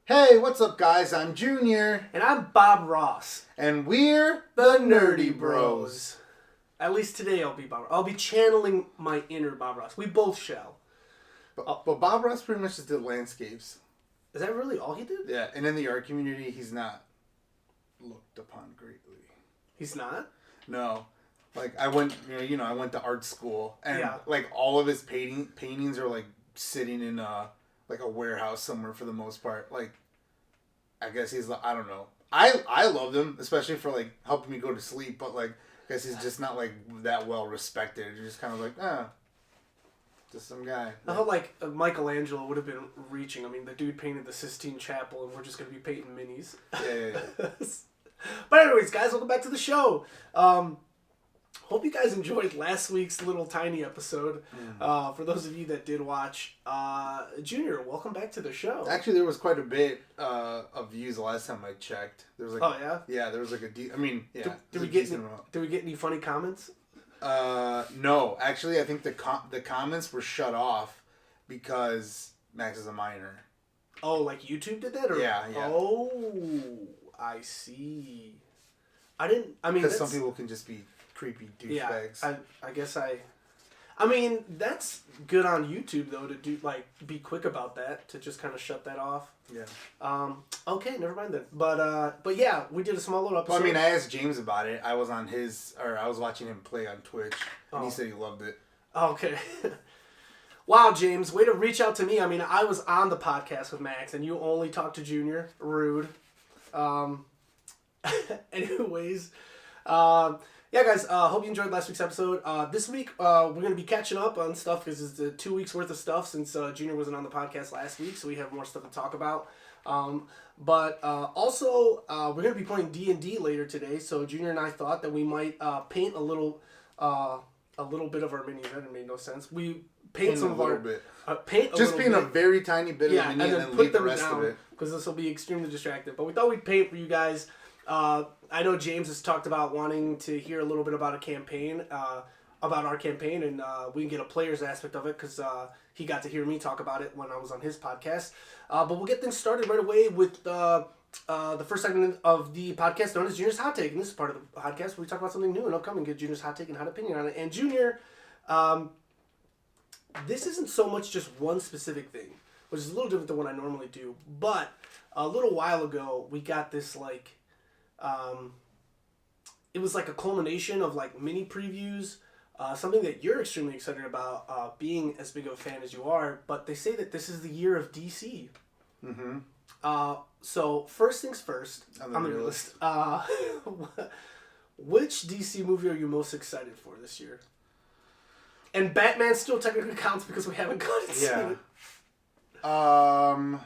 Hey, what's up, guys? I'm Junior. And I'm Bob Ross. And we're the Nerdy Bros. At least today I'll be Bob. I'll be channeling my inner Bob Ross. We both shall. But Bob Ross pretty much just did landscapes. Is that really all he did? Yeah, and in the art community, he's not looked upon greatly. He's not? No. Like, I went to art school, and Yeah. like all of his paintings are like sitting in a warehouse somewhere for the most part. Like, I guess he's I don't know. I loved him, especially for like helping me go to sleep, but like I guess he's just not like that well respected. You're just kind of like, just some guy. I felt like Michelangelo would have been reaching. I mean, the dude painted the Sistine Chapel, and we're just going to be painting minis. Yeah. But anyways, guys, welcome back to the show. Hope you guys enjoyed last week's little tiny episode. For those of you that did watch, Junior, welcome back to the show. Actually, there was quite a bit of views the last time I checked. There was like, oh yeah, yeah, there was like Did we get any funny comments? No, actually, I think the comments were shut off because Max is a minor. Oh, like YouTube did that, or yeah. Oh, I see. I mean, because some people can just be creepy douchebags. Yeah, I guess I mean, that's good on YouTube though to be quick about that, to just kind of shut that off. Yeah. Okay, never mind then. But yeah, we did a small little episode. Well, I mean, I asked James about it. I was watching him play on Twitch, and he said he loved it. Okay. Wow, James, way to reach out to me. I mean, I was on the podcast with Max, and you only talked to Junior. Rude. Anyways, yeah, guys, hope you enjoyed last week's episode. This week, we're going to be catching up on stuff because it's 2 weeks worth of stuff since Junior wasn't on the podcast last week, so we have more stuff to talk about. But also, we're going to be playing D&D later today, so Junior and I thought that we might paint a little bit of our minis. That made no sense. We paint some of our... bit. Paint a very tiny bit of mini and then leave the rest of it. Because this will be extremely distracting. But we thought we'd paint for you guys. I know James has talked about wanting to hear a little bit about a campaign, about our campaign, and we can get a player's aspect of it because he got to hear me talk about it when I was on his podcast. But we'll get things started right away with the first segment of the podcast known as Junior's Hot Take. And this is part of the podcast where we talk about something new and upcoming, get Junior's hot take and hot opinion on it. And Junior, this isn't so much just one specific thing, which is a little different than what I normally do. But a little while ago, we got this it was like a culmination of like mini previews, something that you're extremely excited about, being as big of a fan as you are. But they say that this is the year of DC. Mm-hmm. So first things first, I'm gonna list. Which DC movie are you most excited for this year? And Batman still technically counts because we haven't got it. Yeah.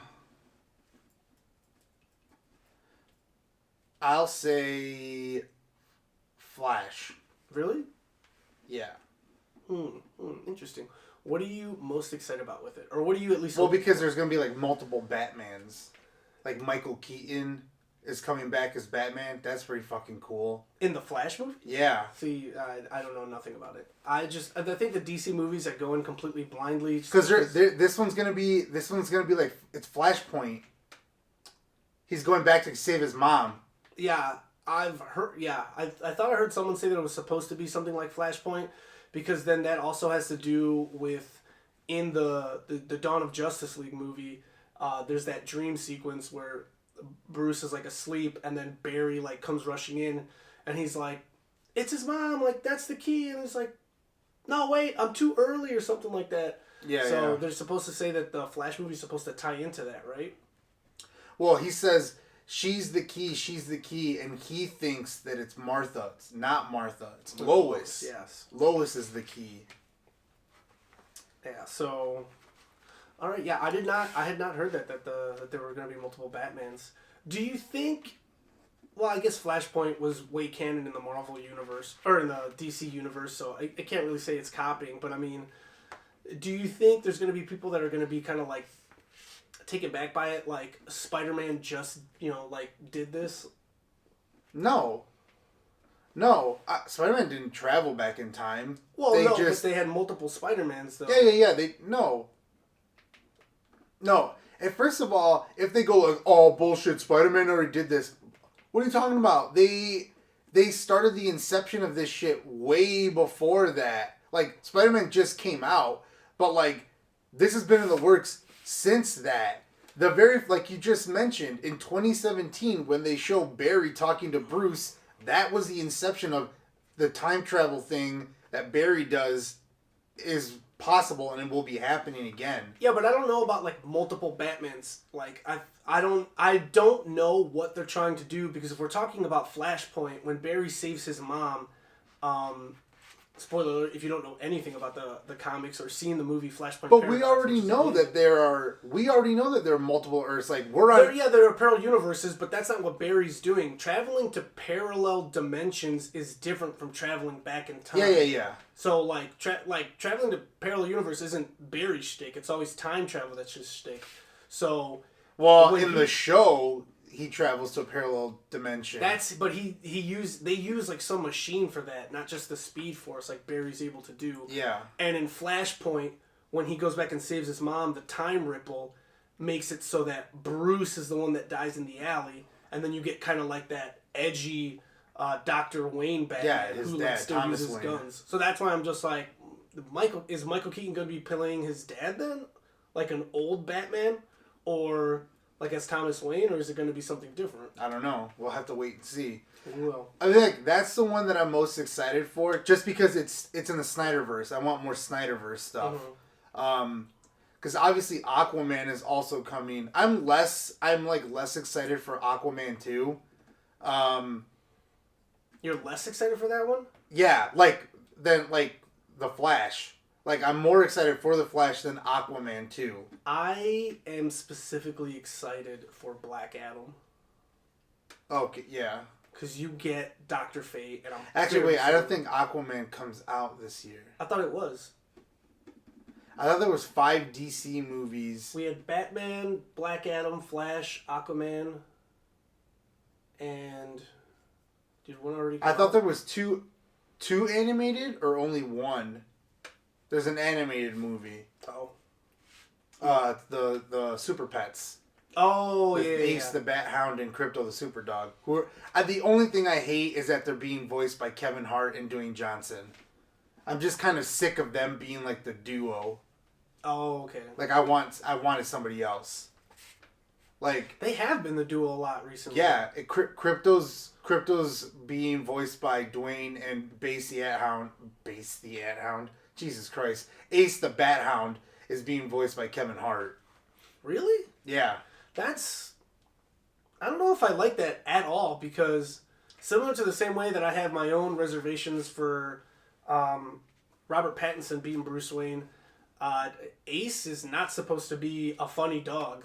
I'll say Flash. Really? Yeah. Interesting. What are you most excited about with it? Or what do you at least... Well, because there's going to be like multiple Batmans. Like Michael Keaton is coming back as Batman. That's pretty fucking cool. In the Flash movie? Yeah. See, I don't know nothing about it. I think the DC movies that go in completely blindly... Because this one's going to be like... It's Flashpoint. He's going back to save his mom. Yeah, I've heard... Yeah, I thought I heard someone say that it was supposed to be something like Flashpoint, because then that also has to do with... In the Dawn of Justice League movie, there's that dream sequence where Bruce is like asleep, and then Barry like comes rushing in, and he's like, "It's his mom, like that's the key," and he's like, "No, wait, I'm too early," or something like that. Yeah. So they're supposed to say that the Flash movie is supposed to tie into that, right? Well, he says she's the key, and he thinks that it's Martha. It's not Martha. It's Lois. Yes. Lois is the key. Yeah. So. All right, yeah, I had not heard that there were going to be multiple Batmans. Do you think... Well, I guess Flashpoint was way canon in the Marvel universe, or in the DC universe, so I can't really say it's copying, but I mean, do you think there's going to be people that are going to be kind of like taken back by it, like Spider-Man just, did this? No, Spider-Man didn't travel back in time. Well, but they had multiple Spider-Mans, though. Yeah. No, And first of all, if they go like, "Oh bullshit, Spider-Man already did this," what are you talking about? They started the inception of this shit way before that. Like Spider-Man just came out, but like this has been in the works since that. The very like you just mentioned in 2017 when they show Barry talking to Bruce, that was the inception of the time travel thing that Barry does is possible and it will be happening again. Yeah, but I don't know about like multiple Batmans. Like I don't know what they're trying to do because if we're talking about Flashpoint, when Barry saves his mom, spoiler alert if you don't know anything about the comics or seen the movie Flashpoint. But Paradox, we already know that there are multiple Earths. Like we're on. There are parallel universes, but that's not what Barry's doing. Traveling to parallel dimensions is different from traveling back in time. Yeah. So like traveling to parallel universe isn't Barry's shtick. It's always time travel that's his shtick. So the show he travels to a parallel dimension. They use like some machine for that, not just the Speed Force like Barry's able to do. Yeah. And in Flashpoint, when he goes back and saves his mom, the time ripple makes it so that Bruce is the one that dies in the alley, and then you get kind of like that edgy Dr. Wayne Batman his who dad, like still Thomas uses Wayne. guns. So that's why I'm just like, Michael Keaton going to be playing his dad then, like an old Batman, or like as Thomas Wayne, or is it going to be something different? I don't know. We'll have to wait and see. Well, I think that's the one that I'm most excited for, just because it's in the Snyderverse. I want more Snyderverse stuff. Because obviously Aquaman is also coming. I'm less excited for Aquaman 2. You're less excited for that one? Yeah, than the Flash. Like, I'm more excited for The Flash than Aquaman 2. I am specifically excited for Black Adam. Okay, yeah. Because you get Dr. Fate, and I'm Actually, wait, I don't think Aquaman comes out this year. I thought it was. I thought there was 5 DC movies. We had Batman, Black Adam, Flash, Aquaman, and... Did one already come I thought out? there was two animated, or only one? There's an animated movie. Oh. The Super Pets. Oh, With yeah, Ace the Bat Hound and Crypto the Super Dog. The only thing I hate is that they're being voiced by Kevin Hart and Dwayne Johnson. I'm just kind of sick of them being like the duo. Oh, okay. Like I wanted somebody else. Like They have been the duo a lot recently. yeah, Crypto's being voiced by Dwayne and Base the At Hound. Jesus Christ. Ace the Bat Hound is being voiced by Kevin Hart. Really? Yeah. I don't know if I like that at all, because similar to the same way that I have my own reservations for Robert Pattinson being Bruce Wayne, Ace is not supposed to be a funny dog.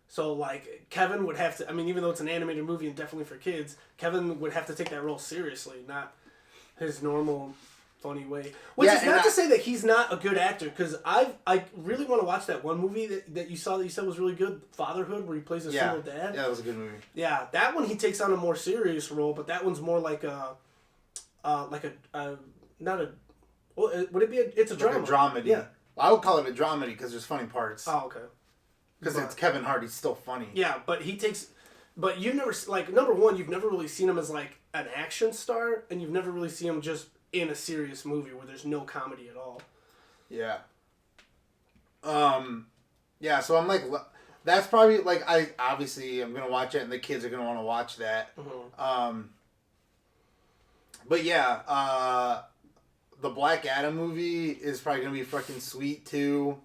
So, like, Kevin would have to... I mean, even though it's an animated movie and definitely for kids, Kevin would have to take that role seriously, not his normal funny way. Which is not to say that he's not a good actor, because I really want to watch that one movie that you saw that you said was really good, Fatherhood, where he plays a single dad. Yeah, that was a good movie. Yeah, that one he takes on a more serious role, but that one's more like not a... Well, would it be it's a drama. Like a dramedy. Yeah. I would call it a dramedy because there's funny parts. Oh, okay. Because it's Kevin Hart, he's still funny. Yeah, but he takes... But you've never... Like, number one, you've never really seen him as, like, an action star, and you've never really seen him just in a serious movie where there's no comedy at all. Yeah. Yeah, so I'm like... That's probably, like, I'm going to watch it, and the kids are going to want to watch that. Mm-hmm. But yeah, the Black Adam movie is probably going to be fucking sweet, too.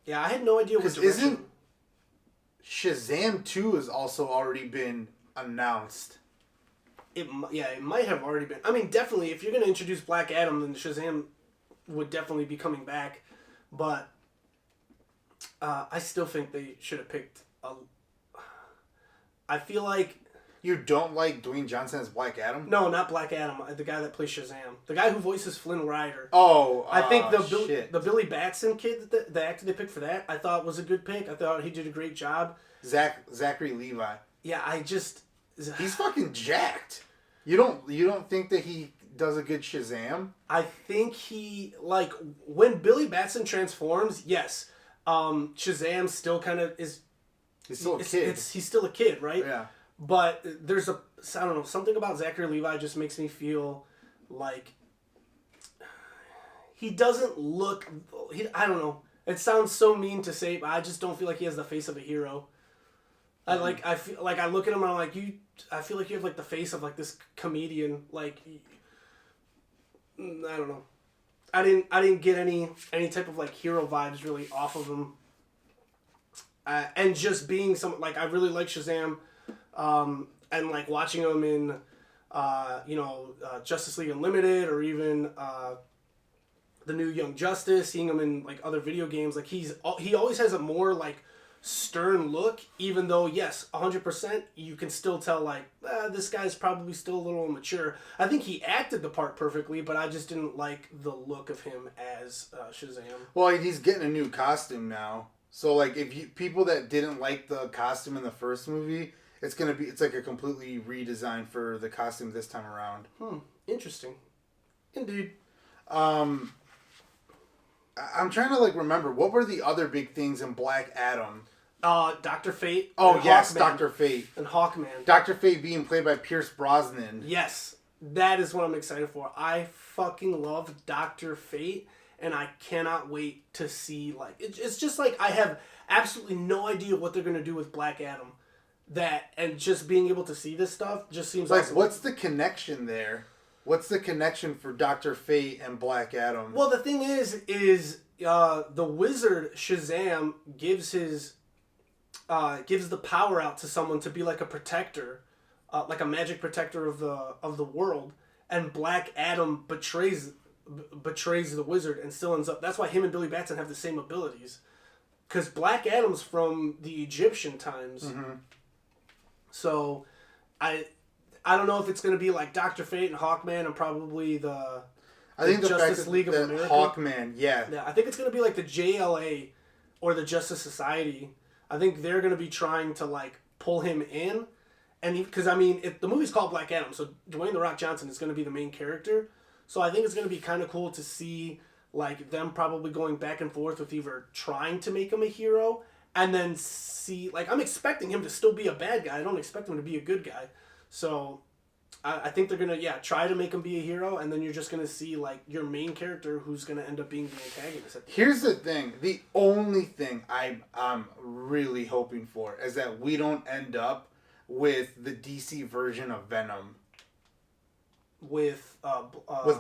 Yeah, I had no idea what direction... Isn't Shazam 2 has also already been announced. It might have already been. I mean, definitely, if you're going to introduce Black Adam, then Shazam would definitely be coming back. But I still think they should have picked I feel like... You don't like Dwayne Johnson as Black Adam? No, not Black Adam. The guy that plays Shazam. The guy who voices Flynn Rider. Oh, I think the Billy Batson kid, the actor they picked for that, I thought was a good pick. I thought he did a great job. Zachary Levi. Yeah, He's fucking jacked. You don't think that he does a good Shazam? I think he, like, when Billy Batson transforms, yes, Shazam still kind of is. He's still a kid. He's still a kid, right? Yeah. But there's I don't know, something about Zachary Levi just makes me feel like he doesn't look. I don't know. It sounds so mean to say, but I just don't feel like he has the face of a hero. I feel like I look at him and I'm like, I feel like you have like the face of like this comedian. Like, I don't know. I didn't get any type of like hero vibes really off of him. And just being like, I really like Shazam, and like watching him in, Justice League Unlimited, or even the new Young Justice, seeing him in like other video games. Like he always has a more like stern look, even though yes, 100% you can still tell like this guy's probably still a little immature. I think he acted the part perfectly, but I just didn't like the look of him as Shazam. Well, he's getting a new costume now. So, like, people that didn't like the costume in the first movie, it's like a completely redesign for the costume this time around. Interesting. Indeed. I'm trying to, like, remember, what were the other big things in Black Adam? Dr. Fate. Oh, yes, Hawkman, Dr. Fate. And Hawkman. Dr. Fate being played by Pierce Brosnan. Yes, that is what I'm excited for. I fucking love Dr. Fate. And I cannot wait to see, like, it's just like I have absolutely no idea what they're going to do with Black Adam. And just being able to see this stuff just seems like, awesome. What's the connection there? What's the connection for Dr. Fate and Black Adam? Well, the thing is the wizard Shazam gives the power out to someone to be like a protector, like a magic protector of the world, and Black Adam betrays the wizard and still ends up. That's why him and Billy Batson have the same abilities, because Black Adam's from the Egyptian times. Mm-hmm. So I don't know if it's going to be like Dr. Fate and Hawkman and probably the Justice League of America. Hawkman, yeah, I think it's going to be like the JLA or the Justice Society. I think they're going to be trying to like pull him in, and because I mean, the movie's called Black Adam, so Dwayne The Rock Johnson is going to be the main character. So I think it's going to be kind of cool to see like them probably going back and forth with either trying to make him a hero and then see, like, I'm expecting him to still be a bad guy. I don't expect him to be a good guy. So I think they're going to, try to make him be a hero, and then you're just going to see like your main character who's going to end up being the antagonist. Here's the thing. The only thing I'm really hoping for is that we don't end up with the DC version of Venom. With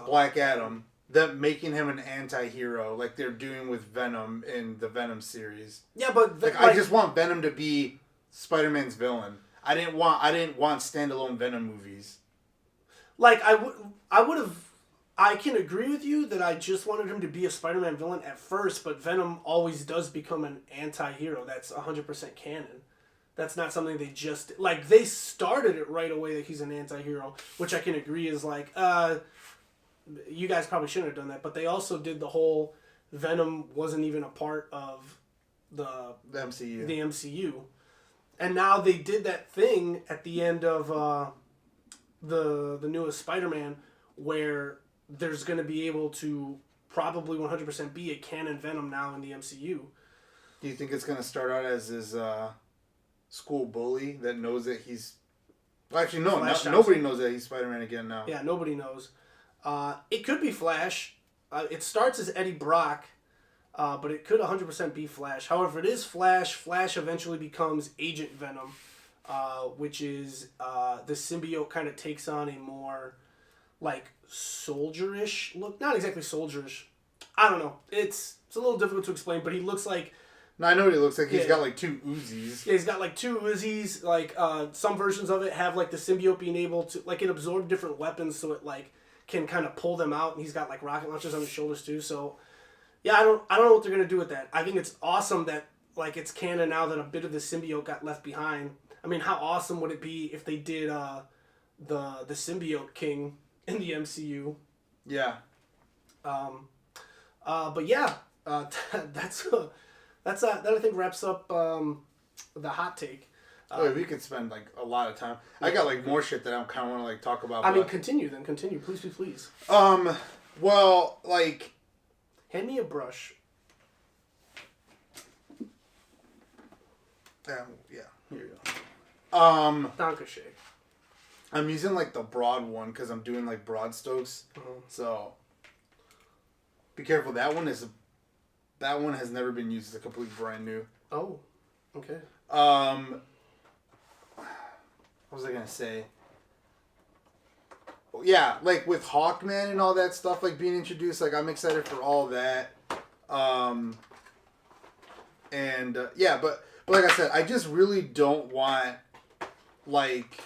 Black Adam, them making him an anti-hero like they're doing with Venom in the Venom series. Yeah, but I just want Venom to be Spider-Man's villain. I didn't want standalone Venom movies. Like I can agree with you that I just wanted him to be a Spider-Man villain at first, but Venom always does become an anti-hero. That's 100% canon. That's not something they just... Like, they started it right away that he's an anti-hero, which I can agree is like, you guys probably shouldn't have done that, but they also did the whole Venom wasn't even a part of the MCU. The MCU. And now they did that thing at the end of the newest Spider-Man where there's going to be able to probably 100% be a canon Venom now in the MCU. Do you think it's going to start out as his... school bully that knows that he's... Well, actually, no. Nobody knows that he's Spider-Man again now. Yeah, nobody knows. It could be Flash. It starts as Eddie Brock, but it could 100% be Flash. However, it is Flash. Flash eventually becomes Agent Venom, which is the symbiote kind of takes on a more like soldierish look. Not exactly soldierish. I don't know. It's a little difficult to explain, but he looks like... No, I know what he looks like. He's got like 2 Uzis. Yeah, he's got like 2 Uzis. Like some versions of it have like the symbiote being able to like it absorb different weapons, so it like can kind of pull them out. And he's got like rocket launchers on his shoulders too. So yeah, I don't know what they're gonna do with that. I think it's awesome that like it's canon now that a bit of the symbiote got left behind. I mean, how awesome would it be if they did the symbiote king in the MCU? Yeah. But yeah, that I think wraps up the hot take. We could spend like a lot of time. I got like more shit that I kind of want to like talk about. I mean, continue, please. Well, like, hand me a brush. Yeah. Here you go. Dankeschön. I'm using like the broad one because I'm doing like broad strokes. Uh-huh. So be careful. That one has never been used. It's a completely brand new. Oh, okay. What was I gonna say? Yeah, like with Hawkman and all that stuff, like being introduced, like I'm excited for all that. Yeah, but like I said, I just really don't want like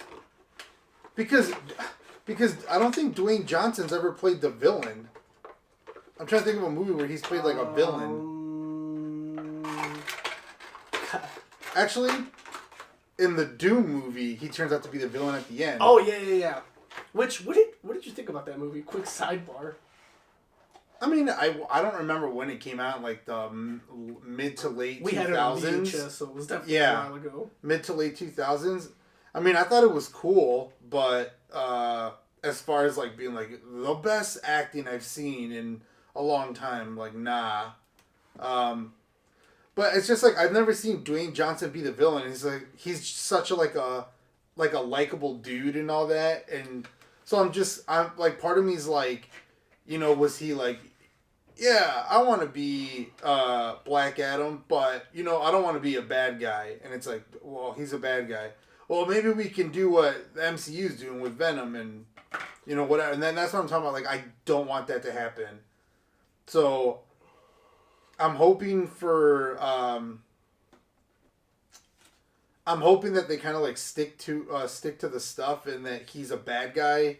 because I don't think Dwayne Johnson's ever played the villain. I'm trying to think of a movie where he's played like a villain. Actually, in the Doom movie, he turns out to be the villain at the end. Oh yeah. What did you think about that movie? Quick sidebar. I mean, I don't remember when it came out, like the mid to late 2000s. We had it on VHS, so it was definitely a while ago. Mid to late 2000s. I mean, I thought it was cool, but as far as like being like the best acting I've seen in a long time, like nah. But it's just like I've never seen Dwayne Johnson be the villain. He's such a likable dude and all that, and so I'm like part of me's like, you know, was he like, yeah, I want to be Black Adam, but you know I don't want to be a bad guy, and it's like, well, he's a bad guy. Well, maybe we can do what the MCU's doing with Venom and you know whatever, and then that's what I'm talking about. Like I don't want that to happen, so I'm hoping for. I'm hoping that they kind of like stick to the stuff and that he's a bad guy,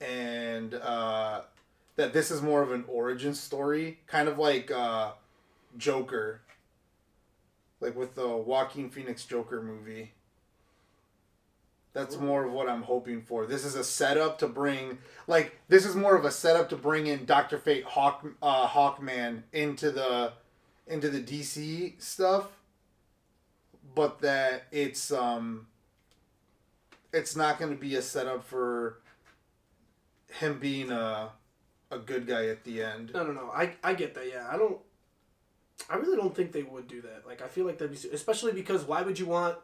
and that this is more of an origin story, kind of like Joker, like with the Joaquin Phoenix Joker movie. That's more of what I'm hoping for. This is a setup to bring, like this is more of a setup to bring in Dr. Fate, Hawkman into the DC stuff. But that it's not going to be a setup for him being a good guy at the end. No. I get that. Yeah, I really don't think they would do that. Like I feel like that'd be especially because why would you want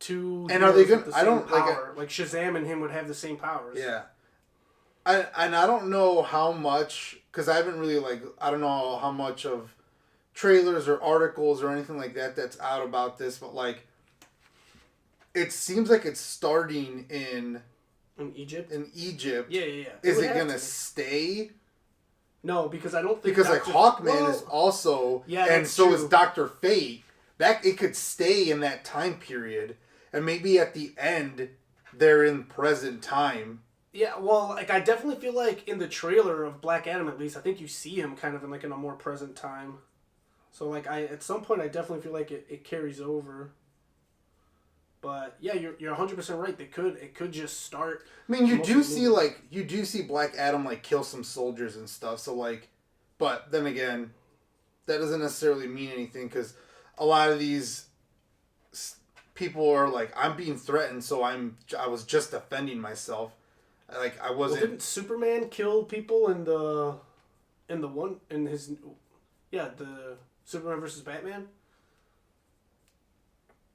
two? And are they going? I don't like Shazam and him would have the same powers. Yeah. I don't know how much because I haven't really I don't know how much of trailers or articles or anything like that that's out about this, but like it seems like it's starting in Egypt. Yeah. Is it gonna stay? No, because I don't think because like Hawkman is also and so true. Is Dr. Fate. That it could stay in that time period, and maybe at the end they're in present time. Yeah, well, like I definitely feel like in the trailer of Black Adam, at least, I think you see him kind of in a more present time. So, like, at some point, I definitely feel like it carries over. But, yeah, you're 100% right. It could just start. I mean, you do see Black Adam, like, kill some soldiers and stuff. So, like, but then again, that doesn't necessarily mean anything because a lot of these people are like, I'm being threatened, so I was just defending myself. Like, I wasn't. Well, didn't Superman kill people in the Superman versus Batman?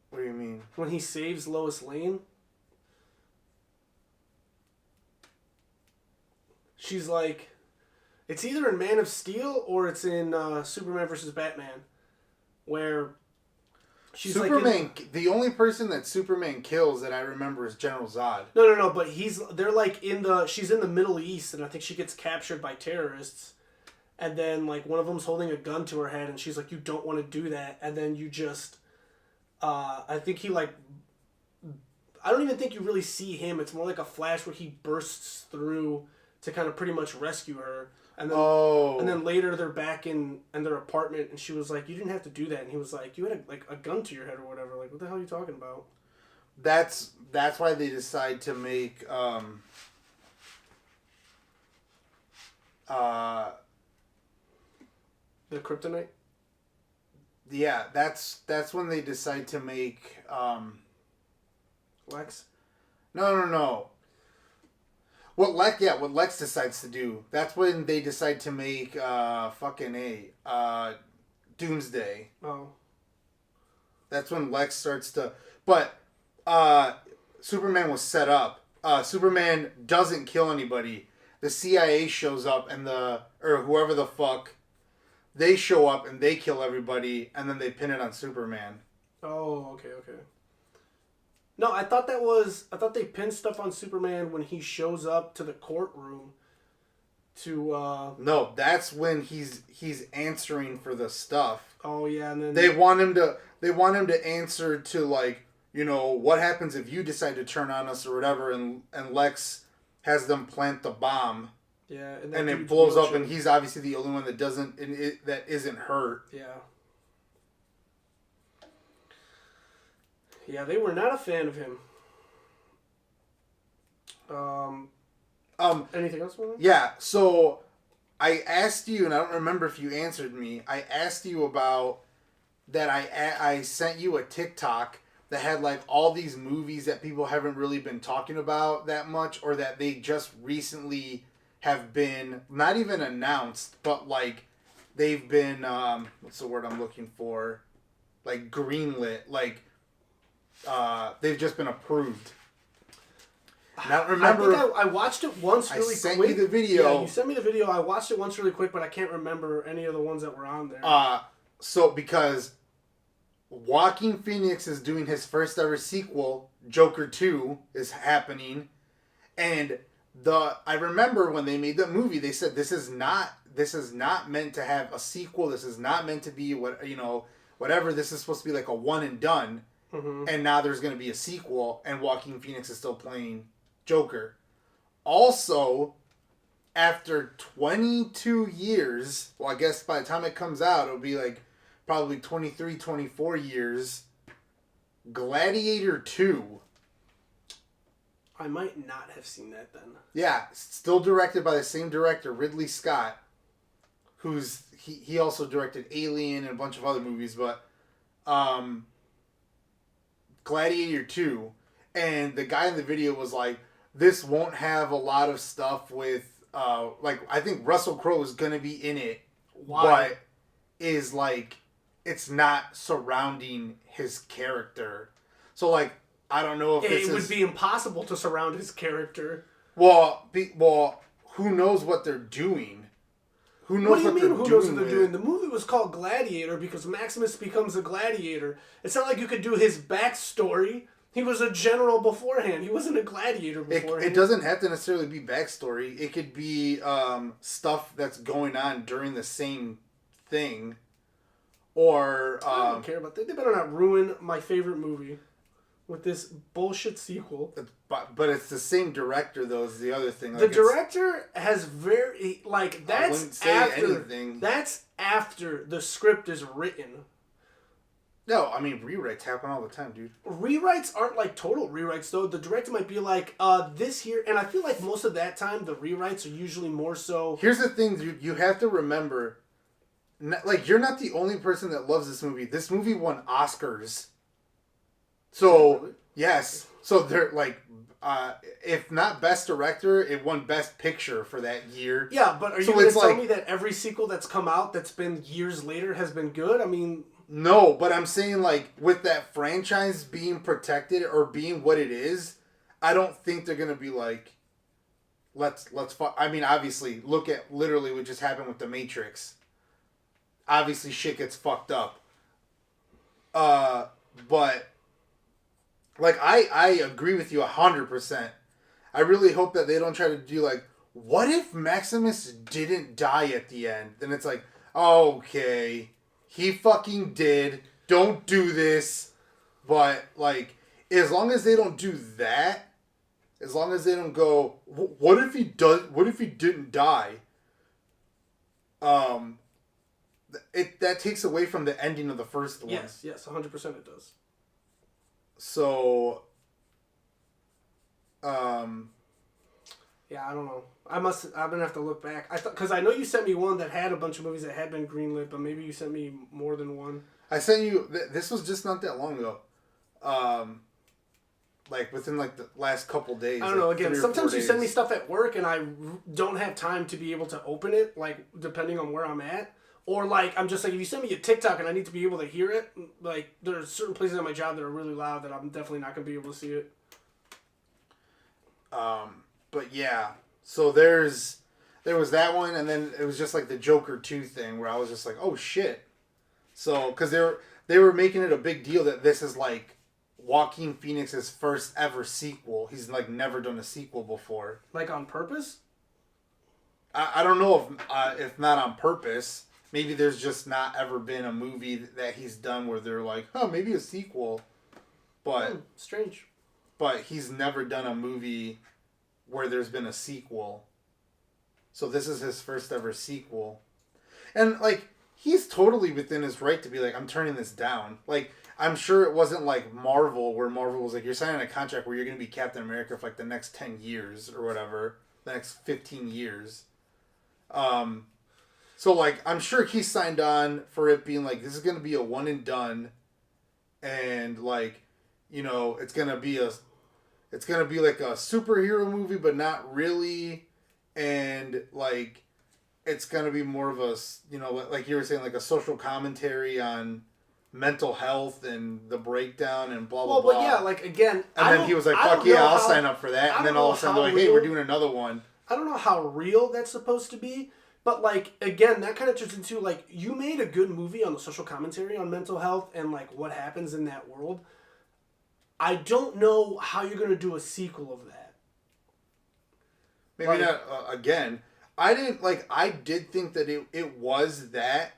What do you mean? When he saves Lois Lane? She's like... It's either in Man of Steel or it's in Superman versus Batman. Where she's Superman... the only person that Superman kills that I remember is General Zod. No, but they're like she's in the Middle East and I think she gets captured by terrorists. And then, like, one of them's holding a gun to her head, and she's like, you don't want to do that. And then you just... I think he, like... I don't even think you really see him. It's more like a flash where he bursts through to kind of pretty much rescue her. And then later they're back in their apartment, and she was like, you didn't have to do that. And he was like, you had, a gun to your head or whatever. Like, what the hell are you talking about? That's why they decide to make... The Kryptonite? Yeah, that's when they decide to make Lex? No. What Lex decides to do, that's when they decide to make Doomsday. Oh. That's when Lex starts to. But Superman was set up. Superman doesn't kill anybody. The CIA shows up and or whoever the fuck, they show up and they kill everybody and then they pin it on Superman. Oh, okay. No, I thought they pinned stuff on Superman when he shows up to the courtroom. No, that's when he's answering for the stuff. Oh yeah, and then they want him to answer to, like, you know, what happens if you decide to turn on us or whatever, and Lex has them plant the bomb. Yeah, and it blows up, and he's obviously the only one that that isn't hurt. Yeah. Yeah, they were not a fan of him. Anything else, William? Yeah, so I asked you, and I don't remember if you answered me. I asked you about that. I sent you a TikTok that had, like, all these movies that people haven't really been talking about that much, or that they just recently have been not even announced, but, like, they've been what's the word I'm looking for? Like, greenlit, like they've just been approved. Now remember, I think I watched it once really quick. I sent you the video. Yeah, you sent me the video. I watched it once really quick, but I can't remember any of the ones that were on there. So because Joaquin Phoenix is doing his first ever sequel, Joker 2 is happening, and I remember when they made the movie, they said this is not meant to have a sequel. This is not meant to be whatever. This is supposed to be like a one and done. Mm-hmm. And now there's going to be a sequel, and Joaquin Phoenix is still playing Joker. Also, after 22 years, well, I guess by the time it comes out, it'll be like probably 23, 24 years, Gladiator 2. I might not have seen that then. Yeah, still directed by the same director, Ridley Scott, he also directed Alien and a bunch of other movies, but Gladiator 2, and the guy in the video was like, this won't have a lot of stuff with, like, I think Russell Crowe is going to be in it. Why? But is, like, it's not surrounding his character. So, like, I don't know if it would be impossible to surround his character. Well, who knows what they're doing? Who knows what they're doing? Who knows what they're doing? The movie was called Gladiator because Maximus becomes a gladiator. It's not like you could do his backstory. He was a general beforehand. He wasn't a gladiator beforehand. It doesn't have to necessarily be backstory. It could be stuff that's going on during the same thing. Or I don't care about that. They better not ruin my favorite movie with this bullshit sequel. But it's the same director, though, is the other thing. Like, the director has very, like, that's after the script is written. No, I mean, rewrites happen all the time, dude. Rewrites aren't, like, total rewrites, though. The director might be like, this here, and I feel like most of that time, the rewrites are usually more so... Here's the thing, dude. You have to remember, like, you're not the only person that loves this movie. This movie won Oscars. So, really? Yes. So, they're, like, if not Best Director, it won Best Picture for that year. Yeah, but are you going to tell me that every sequel that's come out that's been years later has been good? I mean... No, but I'm saying, like, with that franchise being protected or being what it is, I don't think they're going to be like, I mean, obviously, look at literally what just happened with The Matrix. Obviously, shit gets fucked up. But, like, I agree with you 100%. I really hope that they don't try to do, like, what if Maximus didn't die at the end? Then it's like, okay... He fucking did. Don't do this. But, like, as long as they don't do that, as long as they don't go, what if he didn't die? That takes away from the ending of the first one. Yes, 100% it does. So, yeah, I don't know. I'm gonna have to look back. Because I know you sent me one that had a bunch of movies that had been greenlit, but maybe you sent me more than one. I sent you. This was just not that long ago. Like within like the last couple days. I don't know. Again, sometimes you send me stuff at work and I don't have time to be able to open it. Like depending on where I'm at, Or like I'm just like if you send me a TikTok and I need to be able to hear it, like there's certain places at my job that are really loud that I'm definitely not gonna be able to see it. But yeah, so there was that one, and then it was just like the Joker 2 thing where I was just like, oh shit. So because they were making it a big deal that this is like Joaquin Phoenix's first ever sequel. He's like never done a sequel before. Like on purpose? I don't know if not on purpose. Maybe there's just not ever been a movie that he's done where they're like, oh, maybe a sequel. But strange. But he's never done a movie where there's been a sequel. So this is his first ever sequel. And like he's totally within his right to be like, I'm turning this down. Like I'm sure it wasn't like Marvel, where Marvel was like, you're signing a contract where you're going to be Captain America for like the next 10 years or whatever, the next 15 years. So like I'm sure he signed on for it being like, this is going to be a one and done, and like, you know, it's going to be like a superhero movie, but not really, and like it's going to be more of a, you know, like you were saying, like a social commentary on mental health and the breakdown and blah blah blah. Well, but yeah, like again, and then he was like, "Fuck yeah, I'll sign up for that." And then all of a sudden, they're like, "Hey, we're doing another one." I don't know how real that's supposed to be, but like again, that kind of turns into like you made a good movie on the social commentary on mental health and like what happens in that world. I don't know how you're gonna do a sequel of that. Maybe like, not again. I did think that it was that.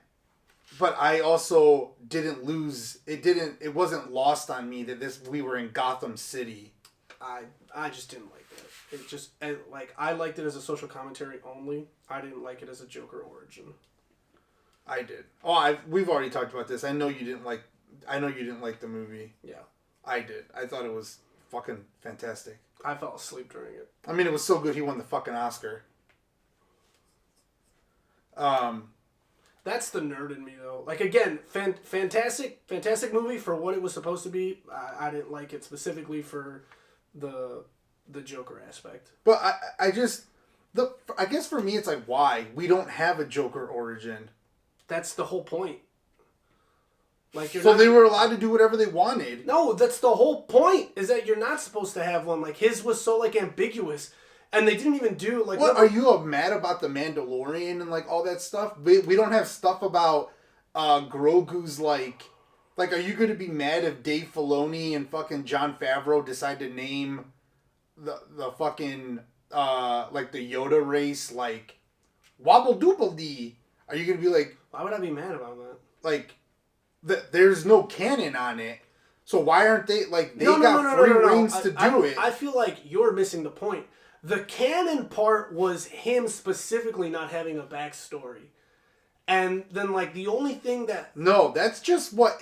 But I also didn't lose. It wasn't lost on me that we were in Gotham City. I just didn't like it. It just like I liked it as a social commentary only. I didn't like it as a Joker origin. I did. Oh, we've already talked about this. I know you didn't like the movie. Yeah. I did. I thought it was fucking fantastic. I fell asleep during it. I mean, it was so good he won the fucking Oscar. That's the nerd in me, though. Like, again, fantastic movie for what it was supposed to be. I didn't like it specifically for the Joker aspect. But I guess for me, it's like, why? We don't have a Joker origin. That's the whole point. Like, they were allowed to do whatever they wanted. No, that's the whole point, is that you're not supposed to have one. Like, his was so, like, ambiguous. And they didn't even do like. What are you mad about the Mandalorian and like all that stuff? We don't have stuff about Grogu's like are you going to be mad if Dave Filoni and fucking Jon Favreau decide to name the fucking like the Yoda race like Wobble Dooble Dee? Are you going to be like? Why would I be mad about that? Like, there's no canon on it, so why aren't they like they got free reins to do it? I feel like you're missing the point. The canon part was him specifically not having a backstory. And then, like, the only thing that... No, that's just what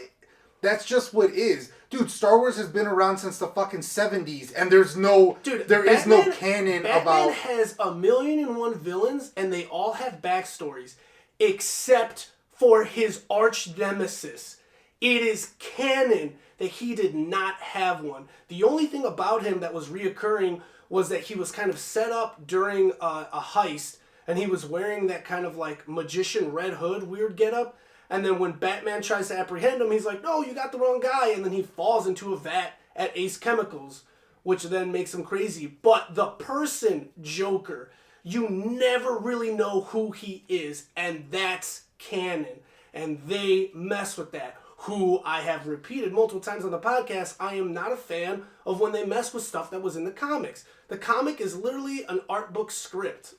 is. Dude, Star Wars has been around since the fucking 70s, and there is no canon about... Batman has 1,000,001 villains, and they all have backstories, except for his arch nemesis. It is canon that he did not have one. The only thing about him that was reoccurring was that he was kind of set up during a heist, and he was wearing that kind of like magician Red Hood weird getup. And then when Batman tries to apprehend him, he's like, "No, you got the wrong guy." And then he falls into a vat at Ace Chemicals, which then makes him crazy. But the person, Joker, you never really know who he is, and that's canon. And they mess with that. Who I have repeated multiple times on the podcast, I am not a fan of when they mess with stuff that was in the comics. The comic is literally an art book script.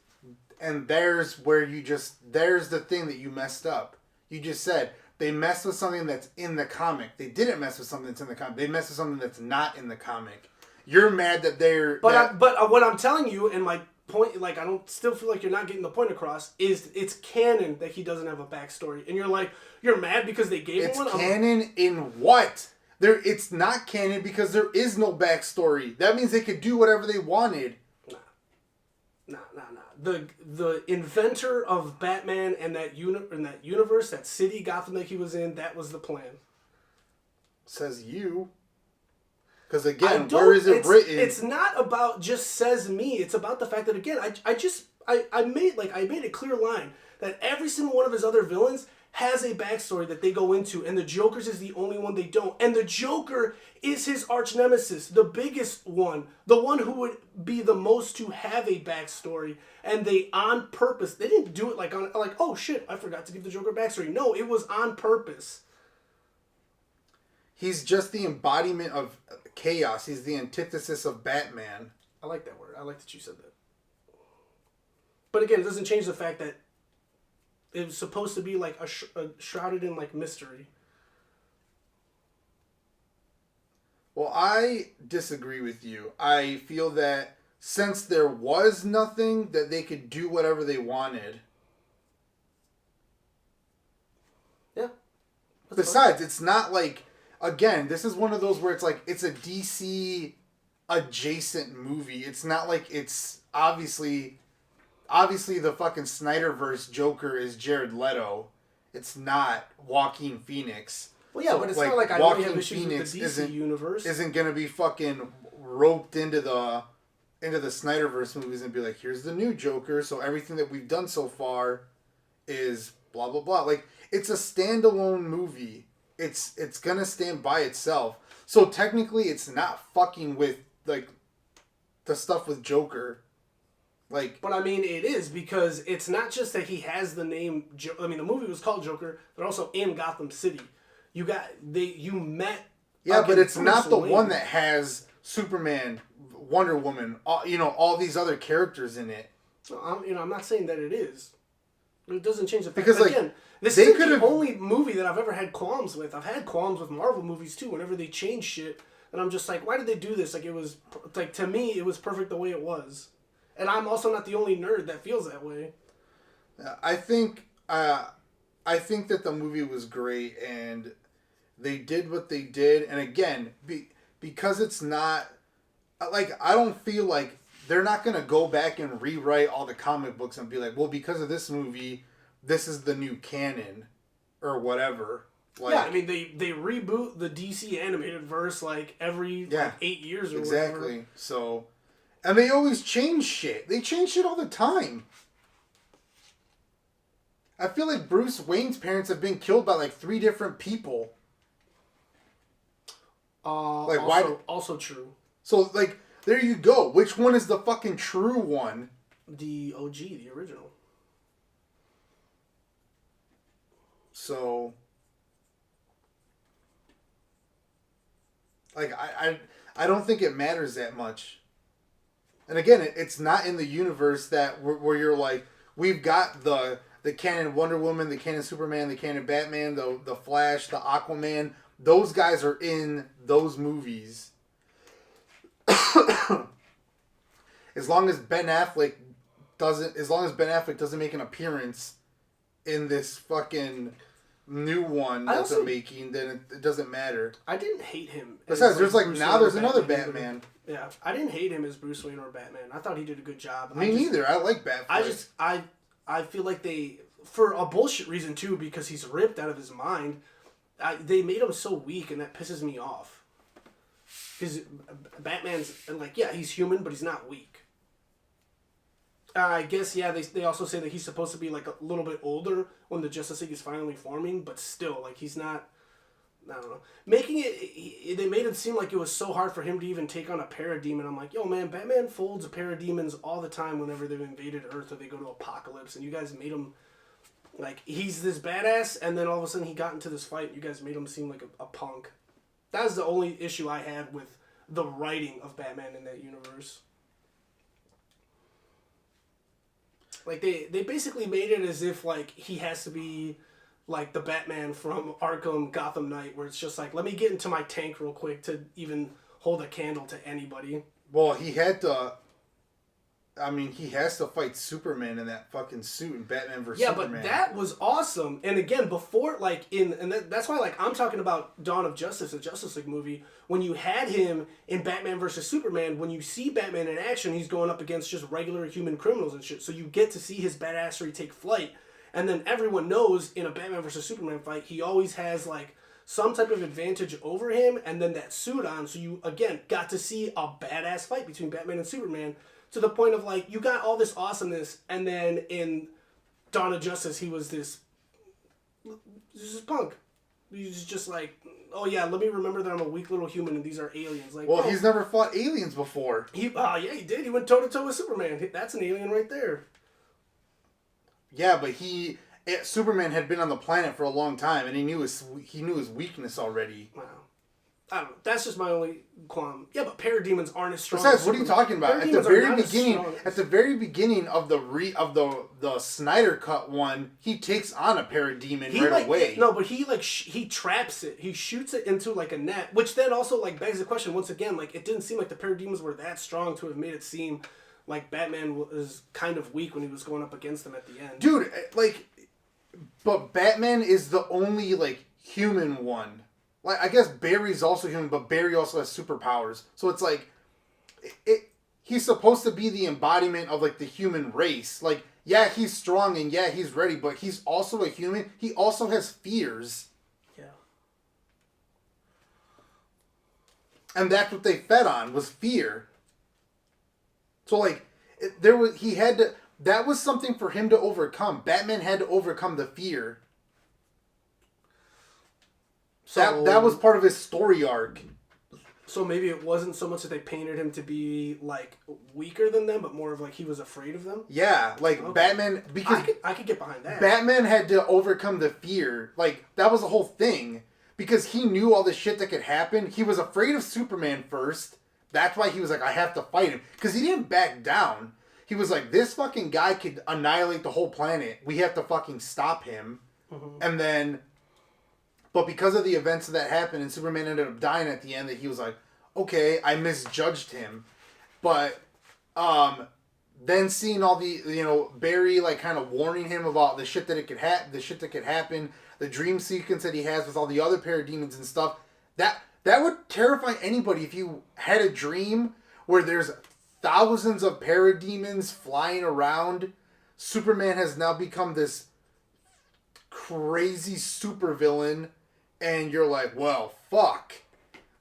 And there's the thing that you messed up. You just said they messed with something that's in the comic. They didn't mess with something that's in the comic. They messed with something that's not in the comic. You're mad that they're... But what I'm telling you, and my point, like, I don't still feel like you're not getting the point across, is it's canon that he doesn't have a backstory. And you're like, you're mad because they gave him one? It's canon in what? It's not canon because there is no backstory. That means they could do whatever they wanted. Nah. The inventor of Batman and that universe, that city, Gotham that he was in, that was the plan. Says you. Because again, where is it written? It's not about just says me. It's about the fact that again, I made a clear line that every single one of his other villains has a backstory that they go into, and the Joker's is the only one they don't. And the Joker is his arch nemesis, the biggest one, the one who would be the most to have a backstory. And they, on purpose, they didn't do it like oh shit, I forgot to give the Joker a backstory. No, it was on purpose. He's just the embodiment of chaos. He's the antithesis of Batman. I like that word. I like that you said that. But again, it doesn't change the fact that it was supposed to be like a shrouded in like mystery. Well, I disagree with you. I feel that since there was nothing, that they could do whatever they wanted. Yeah. Besides, it's not like, again, this is one of those where it's like, it's a DC adjacent movie. It's not like it's obviously the fucking Snyderverse Joker is Jared Leto. It's not Joaquin Phoenix. Well, yeah, So, but it's like, not like I Joaquin only have issues Phoenix with the DC universe. Isn't gonna be fucking roped into the Snyderverse movies and be like, here's the new Joker, so everything that we've done so far is blah blah blah. Like, it's a standalone movie. It's gonna stand by itself. So technically, it's not fucking with like the stuff with Joker. Like, but I mean, it is, because it's not just that he has the name. I mean, the movie was called Joker. They're also in Gotham City. You met. Yeah, but it's not the one that has Superman, Wonder Woman, all these other characters in it. I'm not saying that it is. It doesn't change the fact. Because, like, again, this isn't the only movie that I've ever had qualms with. I've had qualms with Marvel movies too. Whenever they change shit, and I'm just like, why did they do this? Like, it was like, to me, it was perfect the way it was. And I'm also not the only nerd that feels that way. I think that the movie was great, and they did what they did. And again, because it's not like, I don't feel like they're not gonna go back and rewrite all the comic books and be like, well, because of this movie, this is the new canon, or whatever. Like, yeah, I mean, they reboot the DC animated verse like every 8 years or whatever. Exactly. So. And they always change shit. They change shit all the time. I feel like Bruce Wayne's parents have been killed by like 3 different people. Like, why? Also true. So, like, there you go. Which one is the fucking true one? The OG, the original. So, like, I don't think it matters that much. And again, it's not in the universe that where you're like, we've got the canon Wonder Woman, the canon Superman, the canon Batman, the Flash, the Aquaman. Those guys are in those movies. As long as Ben Affleck doesn't make an appearance in this fucking new one that they're making, then it doesn't matter. I didn't hate him. Besides, there's like, now there's another Batman. Yeah, I didn't hate him as Bruce Wayne or Batman. I thought he did a good job. Me neither. I like Batman. I feel like they, for a bullshit reason too, because he's ripped out of his mind, they made him so weak, and that pisses me off. Because Batman's, like, yeah, he's human, but he's not weak. I guess, yeah, they also say that he's supposed to be like a little bit older when the Justice League is finally forming, but still, like, he's not. I don't know. Making it, they made it seem like it was so hard for him to even take on a parademon. I'm like, yo, man, Batman folds parademons all the time whenever they've invaded Earth or they go to Apocalypse, and you guys made him, like, he's this badass, and then all of a sudden he got into this fight, and you guys made him seem like a punk. That was the only issue I had with the writing of Batman in that universe. Like, they basically made it as if, like, he has to be like the Batman from Arkham Gotham Knight, where it's just like, let me get into my tank real quick to even hold a candle to anybody. Well, he had to. I mean, he has to fight Superman in that fucking suit in Batman vs. Superman. Yeah, but that was awesome. And again, before, like, that's why, like, I'm talking about Dawn of Justice, the Justice League movie. When you had him in Batman vs. Superman, when you see Batman in action, he's going up against just regular human criminals and shit. So you get to see his badassery take flight. And then everyone knows in a Batman vs. Superman fight, he always has, like, some type of advantage over him, and then that suit on. So you, again, got to see a badass fight between Batman and Superman, to the point of, like, you got all this awesomeness, and then in Dawn of Justice, he was this, This is Punk. He's just like, oh yeah, let me remember that I'm a weak little human and these are aliens. Like, well, he's never fought aliens before. Yeah, he did. He went toe to toe with Superman. That's an alien right there. Yeah, but Superman had been on the planet for a long time, and he knew his weakness already. Wow. I don't know. That's just my only qualm. Yeah, but parademons aren't as strong. Besides, what are you talking about? At the very beginning of the Snyder Cut one, he takes on a parademon right away. No, but he traps it. He shoots it into like a net, which then also like begs the question once again. Like, it didn't seem like the parademons were that strong to have made it seem like Batman was kind of weak when he was going up against them at the end. Dude, like, but Batman is the only like human one. Like, I guess Barry's also human, but Barry also has superpowers. So it's like, he's supposed to be the embodiment of like the human race. Like, yeah, he's strong and yeah, he's ready, but he's also a human. He also has fears. Yeah. And that's what they fed on, was fear. So like, that was something for him to overcome. Batman had to overcome the fear. So that was part of his story arc. So maybe it wasn't so much that they painted him to be like weaker than them, but more of like he was afraid of them. Yeah, like okay. Batman, because I could get behind that. Batman had to overcome the fear. Like, that was the whole thing. Because he knew all the shit that could happen. He was afraid of Superman first. That's why he was like, I have to fight him. Because he didn't back down. He was like, this fucking guy could annihilate the whole planet. We have to fucking stop him. Mm-hmm. And then, but because of the events that happened and Superman ended up dying at the end, that he was like, okay, I misjudged him. But then seeing all the, Barry like kind of warning him about the shit that could happen, the dream sequence that he has with all the other parademons and stuff, that would terrify anybody if you had a dream where there's thousands of parademons flying around. Superman has now become this crazy supervillain, and you're like, well, fuck.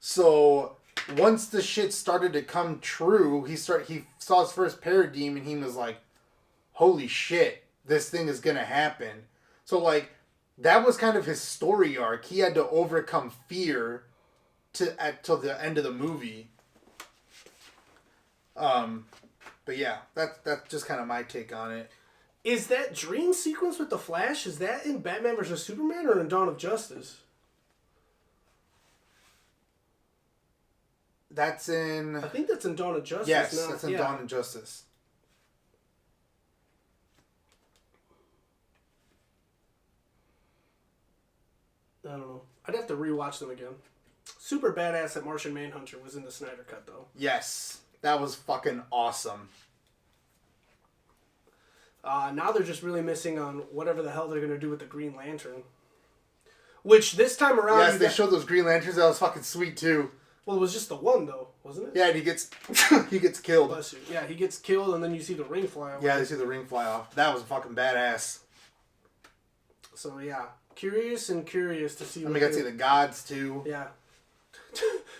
So once the shit started to come true, he saw his first parademon, and he was like, holy shit, this thing is gonna happen. So like, that was kind of his story arc. He had to overcome fear till the end of the movie. But yeah, that's just kind of my take on it. Is that dream sequence with the Flash, is that in Batman vs. Superman or in Dawn of Justice? That's in... I think that's in Dawn of Justice. Yes, that's in Dawn of Justice. I don't know. I'd have to rewatch them again. Super badass that Martian Manhunter was in the Snyder Cut, though. Yes. That was fucking awesome. Now they're just really missing on whatever the hell they're going to do with the Green Lantern. Which, this time around... Yes, they showed those Green Lanterns. That was fucking sweet, too. Well, it was just the one, though, wasn't it? Yeah, and he gets killed. Bless you. Yeah, he gets killed, and then you see the ring fly off. Yeah, they see the ring fly off. That was fucking badass. So, yeah. Curious to see... And we got to see the gods, too. Yeah.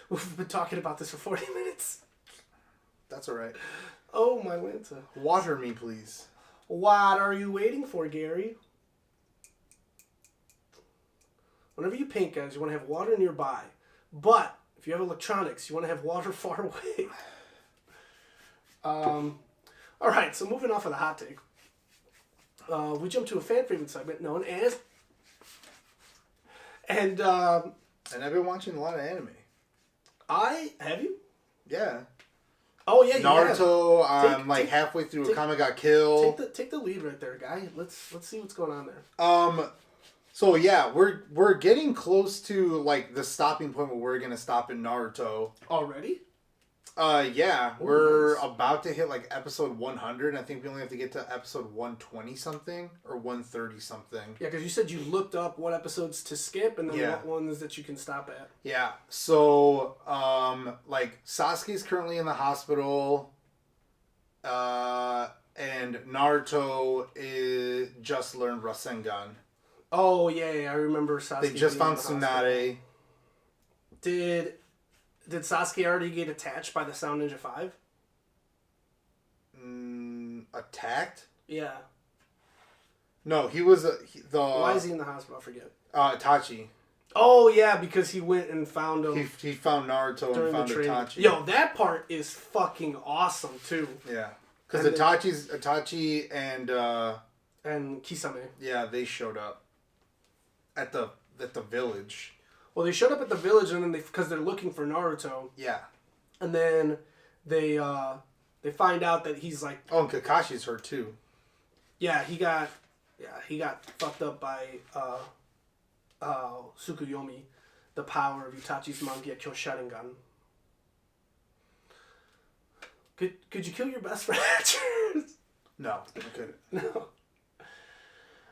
We've been talking about this for 40 minutes. That's alright. Oh, my Lanta. Water me, please. What are you waiting for, Gary? Whenever you paint, guys, you want to have water nearby. But, if you have electronics, you want to have water far away. Alright, so moving off of the hot take. We jump to a fan favorite segment known as... And I've been watching a lot of anime. Have you? Yeah. Oh yeah, you Naruto. I'm like halfway through Akame ga Kill. Take the lead right there, guy. Let's see what's going on there. So yeah, we're getting close to like the stopping point where we're gonna stop in Naruto. Already? Yeah, we're about to hit like episode 100. I think we only have to get to episode 120 something or 130 something. Yeah, because you said you looked up what episodes to skip and then what ones that you can stop at. Yeah, so like Sasuke's currently in the hospital, and Naruto just learned Rasengan. Oh yeah, I remember Sasuke. They just found Tsunade. Did Sasuke already get attacked by the Sound Ninja 5? Attacked? Yeah. No, he was Why is he in the hospital? I forget. Itachi. Oh yeah, because he went and found him. He found Naruto and found Itachi. Yo, that part is fucking awesome too. Yeah, because Itachi and Kisame. Yeah, they showed up at the village. Well, they showed up at the village, and then because they're looking for Naruto. Yeah. And then they find out that he's like. Oh, and Kakashi's hurt too. Yeah, he got fucked up by Tsukuyomi, the power of Itachi's Mangekyo Sharingan. Could you kill your best friend? No, I couldn't. No.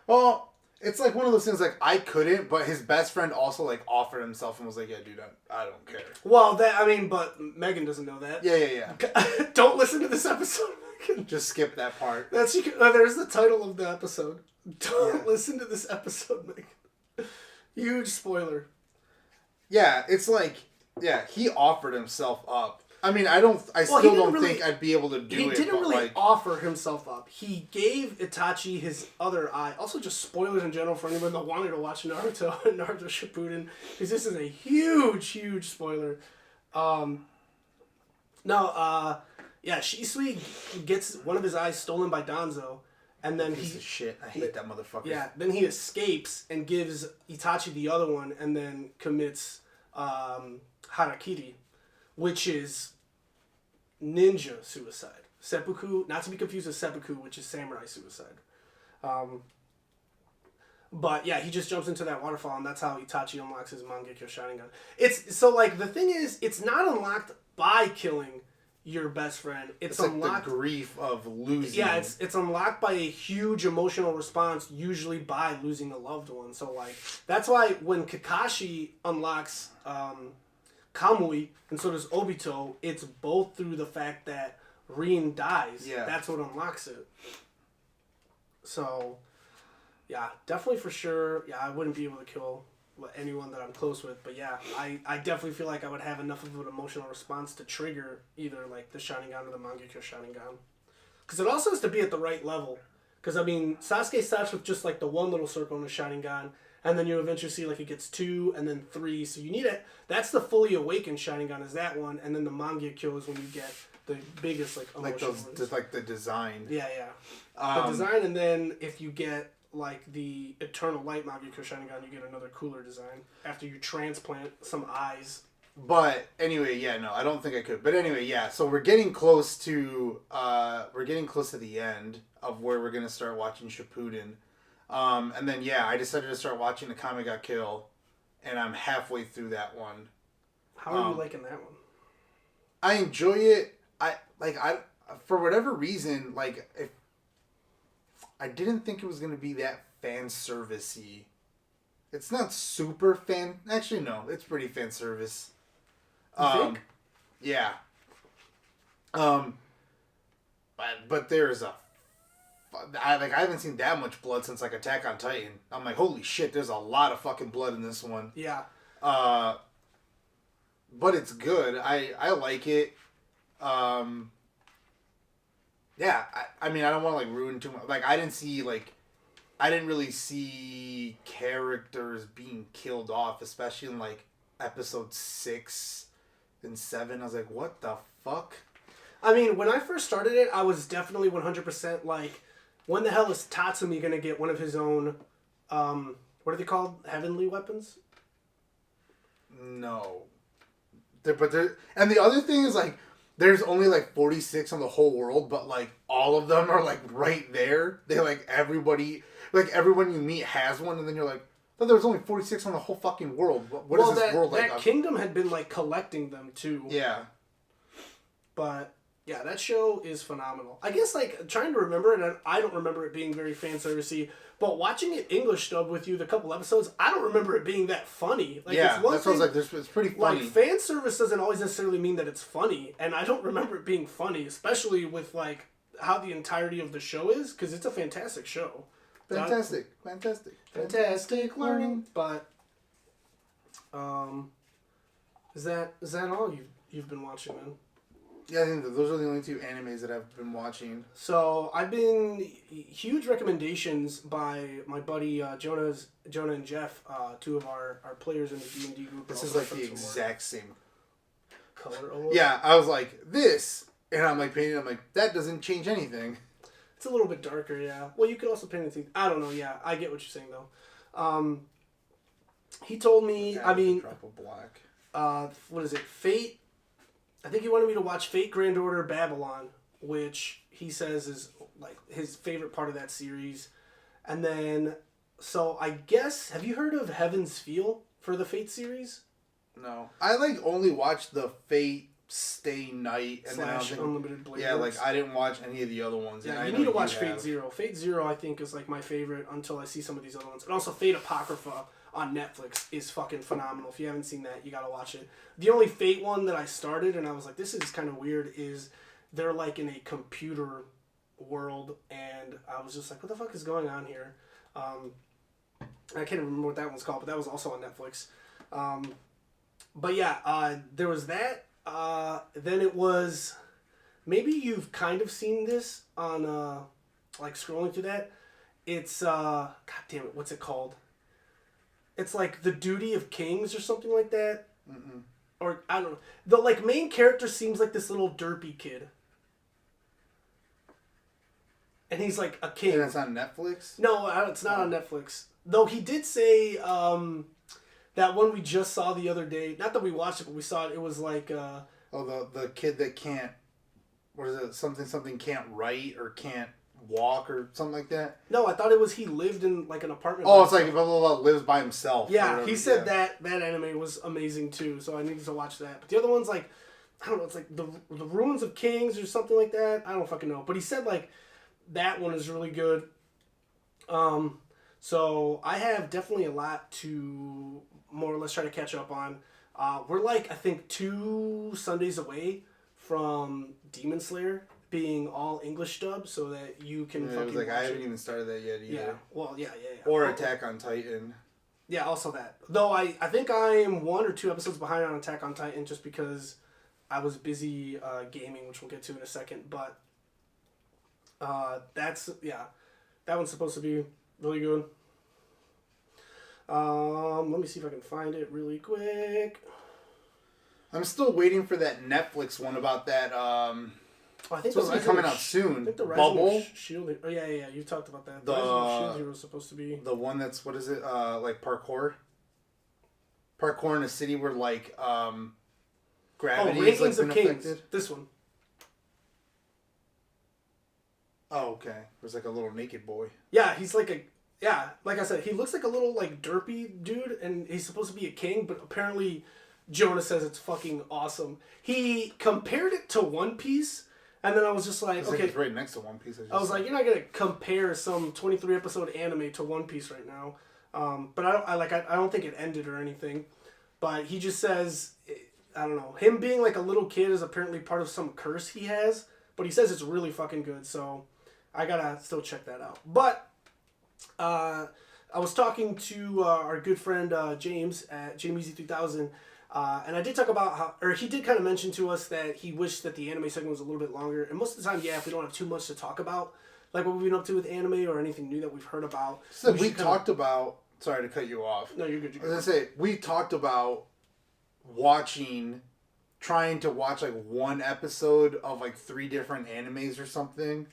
Well, it's like one of those things. Like I couldn't, but his best friend also like offered himself and was like, "Yeah, dude, I don't care." Well, but Megan doesn't know that. Yeah. Don't listen to this episode, Megan. Just skip that part. There's the title of the episode. Don't listen to this episode, Megan. Huge spoiler. Yeah, it's like, he offered himself up. I mean, I still don't think I'd be able to do it. He didn't really offer himself up. He gave Itachi his other eye. Also, just spoilers in general for anyone that wanted to watch Naruto and Naruto Shippuden, because this is a huge, huge spoiler. Shisui gets one of his eyes stolen by Danzo, and then piece of shit. I hate that motherfucker. Yeah, then he escapes and gives Itachi the other one, and then commits harakiri, which is ninja suicide. Seppuku, not to be confused with seppuku, which is samurai suicide. But yeah, he just jumps into that waterfall, and that's how Itachi unlocks his Mangekyo Sharingan. The thing is, it's not unlocked by killing your best friend. It's unlocked, the grief of losing. Yeah, it's unlocked by a huge emotional response, usually by losing a loved one. So that's why when Kakashi unlocks Kamui, and so does Obito, it's both through the fact that Rin dies. Yeah. That's what unlocks it. So, yeah, definitely for sure. Yeah, I wouldn't be able to kill anyone that I'm close with, but yeah, I definitely feel like I would have enough of an emotional response to trigger either like the Sharingan or the Mangekyo Sharingan. Because it also has to be at the right level. Because, I mean, Sasuke starts with just like the one little circle in the Sharingan, and then you eventually see like it gets 2 and then 3. So you need it. That's the fully awakened Sharingan is that one, and then the Mangekyo is when you get the biggest like emotional just like the design. Yeah. The design, and then if you get like the Eternal Light Mangekyo Sharingan, you get another cooler design after you transplant some eyes. But anyway, I don't think I could. But anyway, so we're getting close to the end of where we're gonna start watching Shippuden. And then I decided to start watching Akame ga Kill, and I'm halfway through that one. How are you liking that one? I enjoy it. I for whatever reason, I didn't think it was gonna be that fan servicey. It's not super fan. Actually, no, it's pretty fan service. You think? Yeah. But there's I haven't seen that much blood since like Attack on Titan. I'm like, holy shit, there's a lot of fucking blood in this one. Yeah. But it's good. I like it. Yeah, I mean, I don't want to ruin too much. I didn't really see characters being killed off, especially in episode 6 and 7. I was like, what the fuck? I mean, when I first started it, I was definitely 100% when the hell is Tatsumi gonna get one of his own, what are they called? Heavenly weapons? No. And the other thing is, there's only 46 on the whole world, but all of them are right there. They everybody, everyone you meet has one, and then you're like, but there was only 46 on the whole fucking world. What is this world like? That kingdom had been collecting them too. Yeah. But yeah, that show is phenomenal. I guess trying to remember it, and I don't remember it being very fan servicey. But watching it English dubbed with you the couple episodes, I don't remember it being that funny. That's what I was like. It's pretty funny. Fan service doesn't always necessarily mean that it's funny, and I don't remember it being funny, especially with how the entirety of the show is, because it's a fantastic show. Fantastic learning. But is that all you've been watching, man? Yeah, I think that those are the only two animes that I've been watching. So I've been huge recommendations by my buddy Jonah and Jeff, two of our players in the D&D group. This is like the exact same color almost. Yeah, I was like, this. And I'm like painting, I'm like, that doesn't change anything. It's a little bit darker, yeah. Well, you could also paint anything. I don't know, yeah. I get what you're saying, though. He told me, I mean... Drop of black. What is it? Fate. I think he wanted me to watch Fate Grand Order Babylon, which he says is like his favorite part of that series. And then, so I guess, have you heard of Heaven's Feel for the Fate series? No. I like only watched the Fate Stay Night and / Unlimited Blade. Yeah, like I didn't watch any of the other ones. Yeah, you need to watch Fate Zero. Fate Zero, I think, is like my favorite until I see some of these other ones. And also Fate Apocrypha on Netflix is fucking phenomenal. If you haven't seen that, you gotta watch it. The only Fate one that I started and I was like, this is kind of weird, is they're like in a computer world, and I was just like, what the fuck is going on here? I can't remember what that one's called, but that was also on Netflix. But yeah, there was that. Then it was, maybe you've kind of seen this on, like scrolling through that. It's, god damn it, what's it called? It's like The Duty of Kings or something like that. Mm-mm. Or, I don't know. The, like, main character seems like this little derpy kid. And he's like a king. And it's on Netflix? No, it's not on Netflix. Though he did say, that one we just saw the other day, not that we watched it, but we saw it, it was like... the kid that can't... What is it? Something can't write or can't walk or something like that? No, I thought it was he lived in like an apartment. Oh, it's like blah, blah, blah, lives by himself. Yeah, he said that anime was amazing too, so I needed to watch that. But the other one's like, I don't know, it's like the Ruins of Kings or something like that. I don't fucking know. But he said like that one is really good. So I have definitely a lot to more or less try to catch up on. We're like, I think 2 Sundays away from Demon Slayer being all English dub, so that you can fucking it was like, watch I haven't it. even started that yet either. Yeah, well, yeah. Or Attack on Titan. Yeah, also that. Though I think I'm 1 or 2 episodes behind on Attack on Titan just because I was busy gaming, which we'll get to in a second. But that's, yeah, that one's supposed to be really good. Let me see if I can find it really quick. I'm still waiting for that Netflix one about that. I think it's supposed to be coming out soon. I think the Bubble. Shield. Oh yeah. You talked about that. The Rising of Shield Hero is supposed to be the one that's what is it? Like parkour. Parkour in a city where like gravity is like been affected. This one. Oh okay. There's like a little naked boy. Yeah, he's like a. Yeah, like I said, he looks like a little like derpy dude, and he's supposed to be a king, but apparently Jonah says it's fucking awesome. He compared it to One Piece, and then I was just like, okay, it's right next to One Piece. I was like, you're not gonna compare some 23 episode anime to One Piece right now. But I don't think it ended or anything. But he just says, I don't know, him being like a little kid is apparently part of some curse he has. But he says it's really fucking good, so I gotta still check that out. But I was talking to our good friend James at JameEasy3000, and I did talk about how, or he did kind of mention to us that he wished that the anime segment was a little bit longer. And most of the time, yeah, if we don't have too much to talk about, like what we've been up to with anime or anything new that we've heard about. So we talked about. Sorry to cut you off. No, you're good. I was gonna say we talked about trying to watch like one episode of like 3 different animes or something,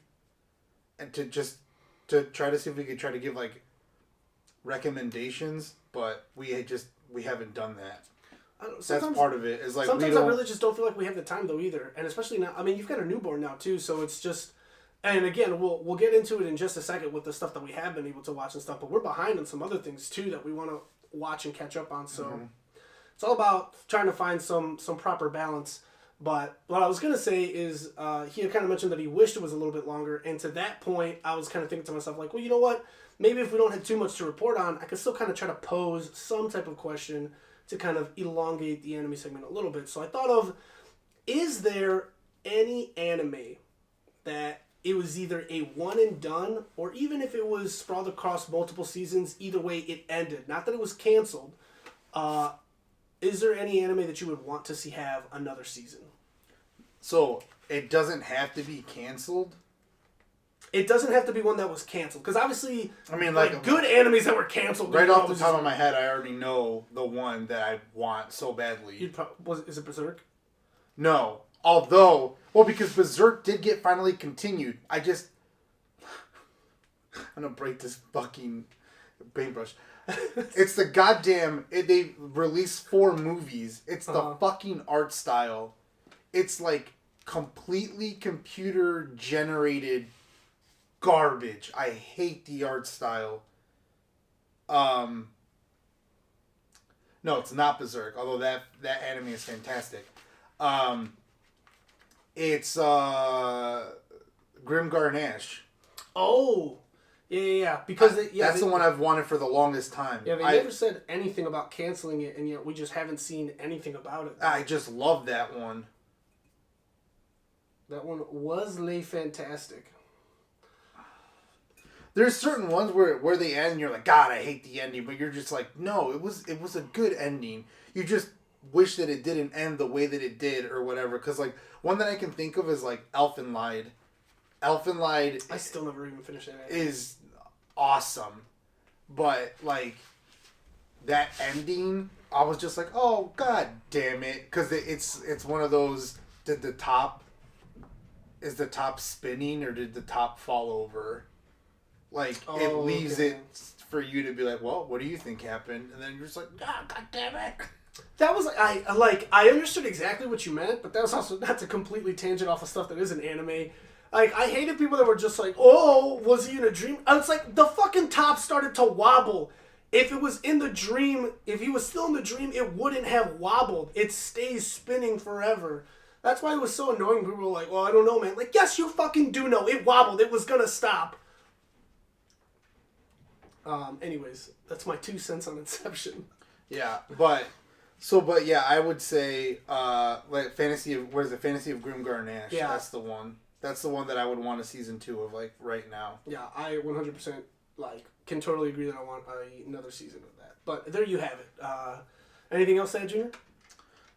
and to try to see if we could try to give like recommendations, but we haven't done that. That's part of it. Is like sometimes I really just don't feel like we have the time though either, and especially now. I mean, you've got a newborn now too, so it's just. And again, we'll get into it in just a second with the stuff that we have been able to watch and stuff, but we're behind on some other things too that we want to watch and catch up on. So it's all about trying to find some proper balance. But what I was gonna say is he had kind of mentioned that he wished it was a little bit longer, and to that point, I was kind of thinking to myself like, well, you know what? Maybe if we don't have too much to report on, I could still kind of try to pose some type of question to kind of elongate the anime segment a little bit. So I thought of, is there any anime that it was either a one and done, or even if it was sprawled across multiple seasons, either way it ended. Not that it was canceled. Is there any anime that you would want to see have another season? So it doesn't have to be canceled. It doesn't have to be one that was canceled, because obviously, I mean, like good animes that were canceled. Right off the top of my head, I already know the one that I want so badly. Is it Berserk? No, although, well, because Berserk did get finally continued. I'm gonna break this fucking paintbrush. It's the goddamn. They released 4 movies. It's the fucking art style. It's like completely computer generated garbage. I hate the art style. No, it's not Berserk. Although that anime is fantastic. It's Grimgar Nash. Oh. Yeah. Because that's the one I've wanted for the longest time. Yeah, they never said anything about canceling it, and yet we just haven't seen anything about it. I just love that one. That one was fantastic. There's certain ones where they end and you're like, God, I hate the ending, but you're just like, no, it was a good ending. You just wish that it didn't end the way that it did or whatever. Because like one that I can think of is like Elfenlied. Elfenlied. I still never even finished that. Is awesome, but like that ending, I was just like, oh God damn it, because it's one of those. Is the top spinning or did the top fall over? Like it leaves it for you to be like, well, what do you think happened? And then you're just like, God damn it. That was I understood exactly what you meant, but that was also not to completely tangent off of stuff that isn't anime. Like, I hated people that were just like, oh, was he in a dream? And it's like, the fucking top started to wobble. If it was in the dream, if he was still in the dream, it wouldn't have wobbled. It stays spinning forever. That's why it was so annoying. People were like, well, I don't know, man. Like, yes, you fucking do know. It wobbled. It was gonna stop. Anyways, that's my 2 cents on Inception. Yeah, but yeah, I would say, like, Fantasy of Grimgar Nash. Yeah. That's the one. That's the one that I would want a season 2 of, like, right now. Yeah, I 100%, like, can totally agree that I want another season of that. But there you have it. Anything else to add, Junior?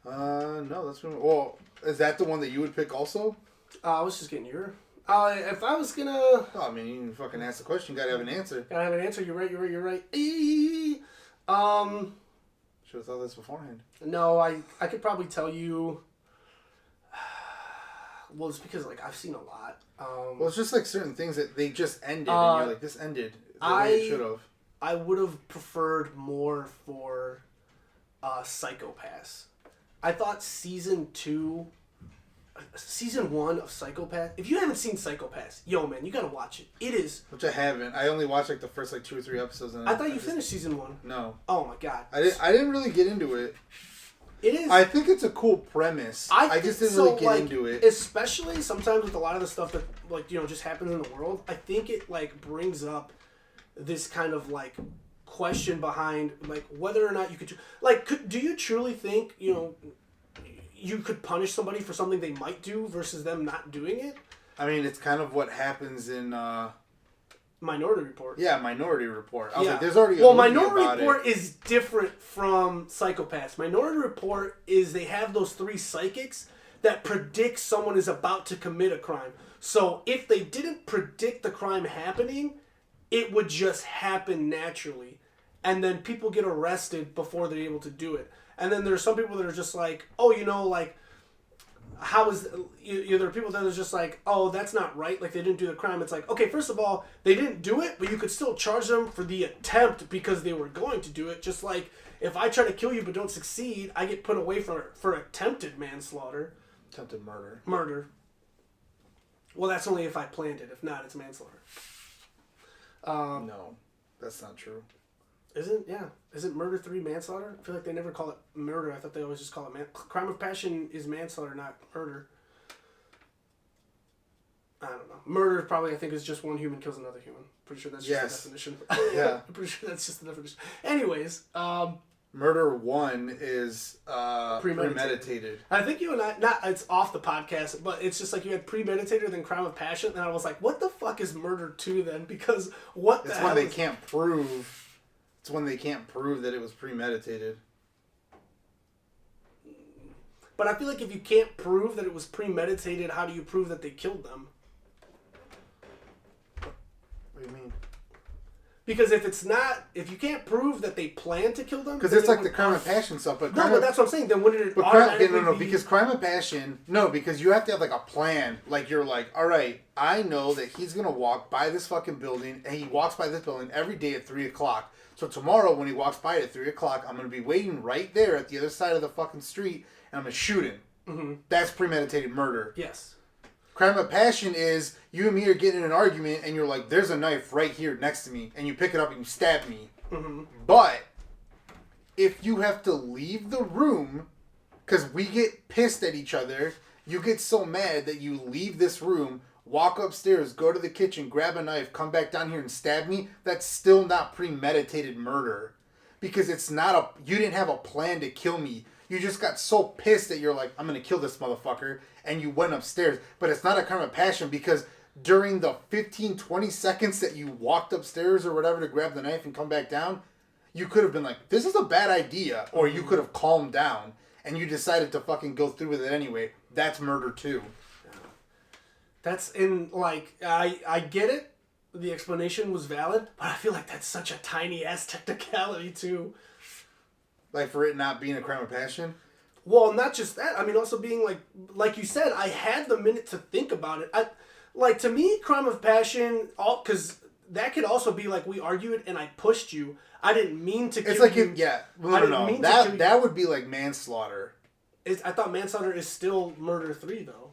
No, that's been... Well, is that the one that you would pick also? I was just getting your... if I was gonna... Oh, I mean, you can fucking ask the question. You gotta have an answer. Gotta have an answer. You're right. Should have thought this beforehand. No, I could probably tell you... Well, it's because, like, I've seen a lot. Well, it's just, like, certain things that they just ended, and you're like, this ended the way it should have. I would have preferred more for Psycho-Pass. I thought Season 1 of Psycho-Pass... If you haven't seen Psycho-Pass, yo, man, you gotta watch it. It is... Which I haven't. I only watched, like, the first, like, 2 or 3 episodes. And I thought you finished Season 1. No. Oh, my God. I didn't really get into it. It is. I think it's a cool premise. I just didn't really get into it. Especially sometimes with a lot of the stuff that, like, you know, just happens in the world. I think it, like, brings up this kind of, like, question behind, like, whether or not you could... Like, do you truly think, you know, you could punish somebody for something they might do versus them not doing it? I mean, it's kind of what happens in... Minority Report. Yeah, Minority Report. I was like, there's already a movie Minority about Report it. is different from Psycho-Pass. Minority Report is they have those 3 psychics that predict someone is about to commit a crime. So if they didn't predict the crime happening, it would just happen naturally. And then people get arrested before they're able to do it. And then there's some people that are just like, oh, you know, like, how is... there are people that are just like, oh, that's not right. Like, they didn't do the crime. It's like, okay, first of all, they didn't do it, but you could still charge them for the attempt because they were going to do it. Just like, if I try to kill you but don't succeed, I get put away for attempted manslaughter. Attempted murder. Murder. Well, that's only if I planned it. If not, it's manslaughter. No, that's not true. Isn't murder 3 manslaughter? I feel like they never call it murder. I thought they always just call it crime of passion is manslaughter, not murder. I don't know. Murder probably, I think, is just one human kills another human. Pretty sure that's just the definition. Yeah. I'm pretty sure that's just the definition. Anyways, Murder 1 is premeditated. I think you and I, it's off the podcast, but it's just like you had premeditated then crime of passion, and I was like, what the fuck is murder 2 then? Because what the hell It's when they can't prove that it was premeditated. But I feel like if you can't prove that it was premeditated, how do you prove that they killed them? What do you mean? Because if you can't prove that they plan to kill them, because it's like the crime of passion stuff. But but that's what I'm saying. Then wouldn't it automatically be... because crime of passion, because you have to have like a plan. Like you're like, all right, I know that he's gonna walk by this fucking building, and he walks by this building every day at 3:00. So tomorrow when he walks by it at 3:00, I'm gonna be waiting right there at the other side of the fucking street, and I'm gonna shoot him. Mm-hmm. That's premeditated murder. Yes. Crime of passion is you and me are getting in an argument and you're like, there's a knife right here next to me, and you pick it up and you stab me. Mm-hmm. But if you have to leave the room because we get pissed at each other, you get so mad that you leave this room, walk upstairs, go to the kitchen, grab a knife, come back down here and stab me, that's still not premeditated murder. Because you didn't have a plan to kill me. You just got so pissed that you're like, I'm going to kill this motherfucker. And you went upstairs. But it's not a crime of passion because during the 15, 20 seconds that you walked upstairs or whatever to grab the knife and come back down, you could have been like, this is a bad idea. Or you could have calmed down. And you decided to fucking go through with it anyway. That's murder too. That's I get it. The explanation was valid. But I feel like that's such a tiny ass technicality too. Like for it not being a crime of passion? Well, not just that. I mean, also being like you said, I had the minute to think about it. To me, crime of passion, because that could also be like we argued and I pushed you. I didn't mean to kill you. It's like, no. That would be like manslaughter. I thought manslaughter is still murder 3, though.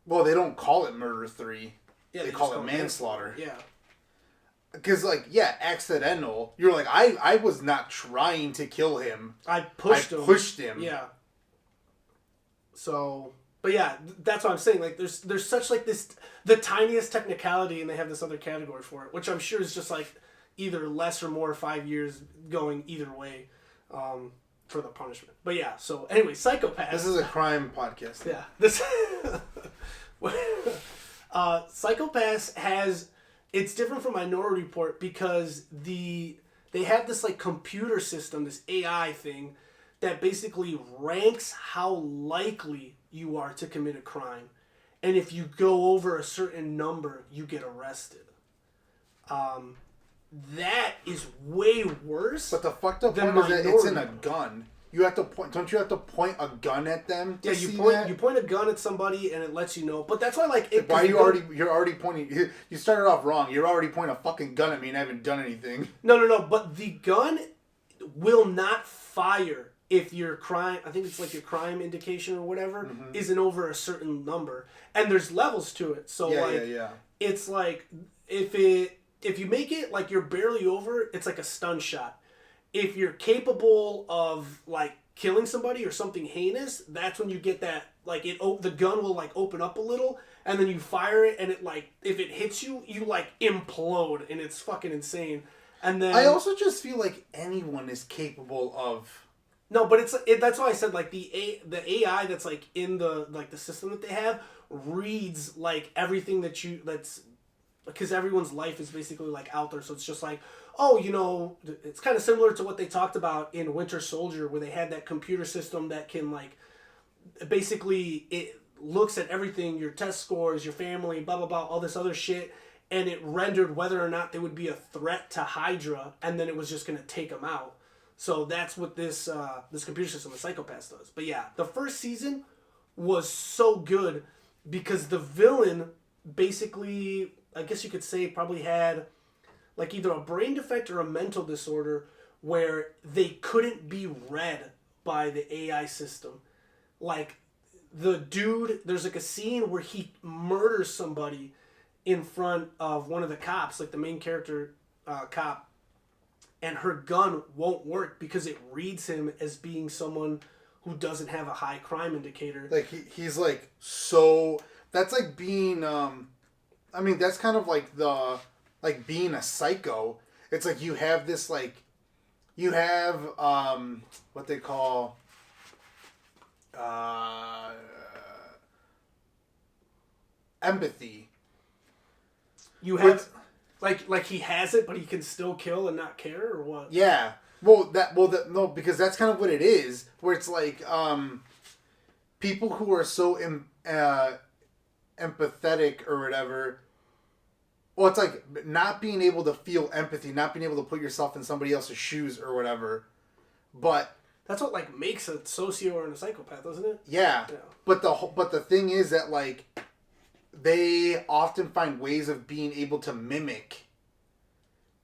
Well, they don't call it murder 3. Yeah, they call it manslaughter. Yeah. Because, accidental. You're like, I was not trying to kill him. I pushed him. Yeah. So, but yeah, that's what I'm saying. Like, there's such, the tiniest technicality, and they have this other category for it, which I'm sure is just, either less or more 5 years going either way for the punishment. But yeah, so, anyway, Psycho-Pass. This is a crime podcast. Yeah. This... Psycho-Pass has... It's different from Minority Report because they have this computer system, this AI thing, that basically ranks how likely you are to commit a crime, and if you go over a certain number, you get arrested. That is way worse. But the fucked up one is that it's in a gun. You have to point. Don't you have to point a gun at them? Yeah, you point a gun at somebody and it lets you know. But that's why why you're already pointing. You started off wrong. You're already pointing a fucking gun at me and I haven't done anything. No. But the gun will not fire if your crime. I think it's your crime indication or whatever isn't over a certain number. And there's levels to it. So it's if you make it you're barely over, it's like a stun shot. If you're capable of killing somebody or something heinous, that's when you get that the gun will open up a little and then you fire it and it if it hits you, you implode and it's fucking insane. And then I also just feel like anyone is capable of. No, but that's why I said the AI that's in the system that they have reads everything that's because everyone's life is basically out there, so it's just it's kind of similar to what they talked about in Winter Soldier, where they had that computer system that can basically it looks at everything, your test scores, your family, blah blah blah, all this other shit, and it rendered whether or not they would be a threat to Hydra, and then it was just gonna take them out. So that's what this computer system, the Psycho-Pass, does. But yeah, the first season was so good because the villain basically, I guess you could say, probably had either a brain defect or a mental disorder where they couldn't be read by the AI system. The dude, there's a scene where he murders somebody in front of one of the cops, the main character cop, and her gun won't work because it reads him as being someone who doesn't have a high crime indicator. He's so... That's being... I mean, that's kind of being a psycho. It's you have this, you have, what they call, empathy. You have, he has it, but he can still kill and not care, or what? Yeah. No, because that's kind of what it is, where it's people who are so empathetic or whatever. Well, it's like not being able to feel empathy, not being able to put yourself in somebody else's shoes or whatever. But that's what like makes a socio or a psychopath, doesn't it? Yeah. But the thing is that like they often find ways of being able to mimic.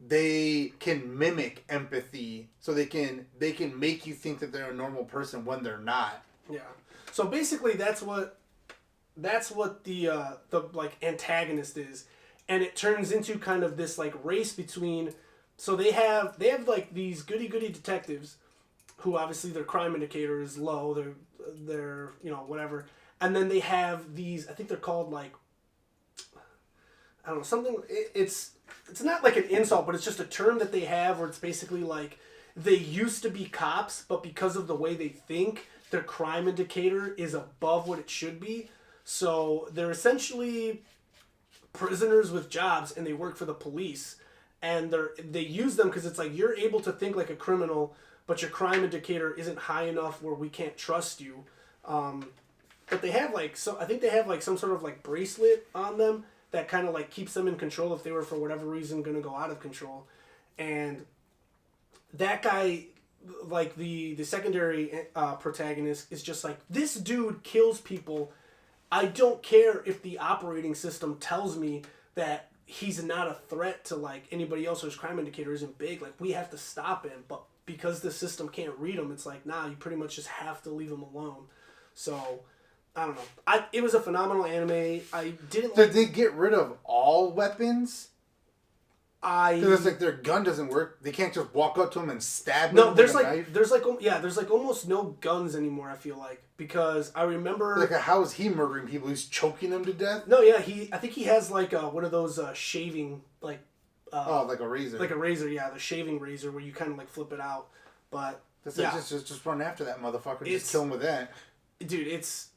They can mimic empathy, so they can make you think that they're a normal person when they're not. Yeah. So basically, that's what the like antagonist is, and it turns into kind of this like race between. So they have like these goody detectives, who obviously their crime indicator is low. They're whatever, and then they have these. I think they're called like. I don't know something. It's not like an insult, but it's just a term that they have where it's basically like they used to be cops, but because of the way they think, their crime indicator is above what it should be. So they're essentially prisoners with jobs, and they work for the police. And they use them because it's like you're able to think like a criminal, but your crime indicator isn't high enough where we can't trust you. But they have like I think they have like some sort of like bracelet on them that kind of like keeps them in control if they were for whatever reason going to go out of control. And that guy, like the secondary protagonist, is just like, this dude kills people. I don't care if the operating system tells me that he's not a threat to like anybody else or his crime indicator isn't big. Like, we have to stop him. But because the system can't read him, it's like, nah, you pretty much just have to leave him alone. So I don't know. It was a phenomenal anime. I didn't. Did they get rid of all weapons? Because it's like their gun doesn't work. They can't just walk up to him and stab him. No, there's with a like knife. there's like almost no guns anymore. I feel like, because I remember like how is he murdering people? He's choking them to death. No, yeah, I think he has like one of those shaving like. Like a razor. Like a razor, yeah, the shaving razor where you kind of like flip it out. But that's yeah, like just run after that motherfucker. Just kill him with that. Dude, it's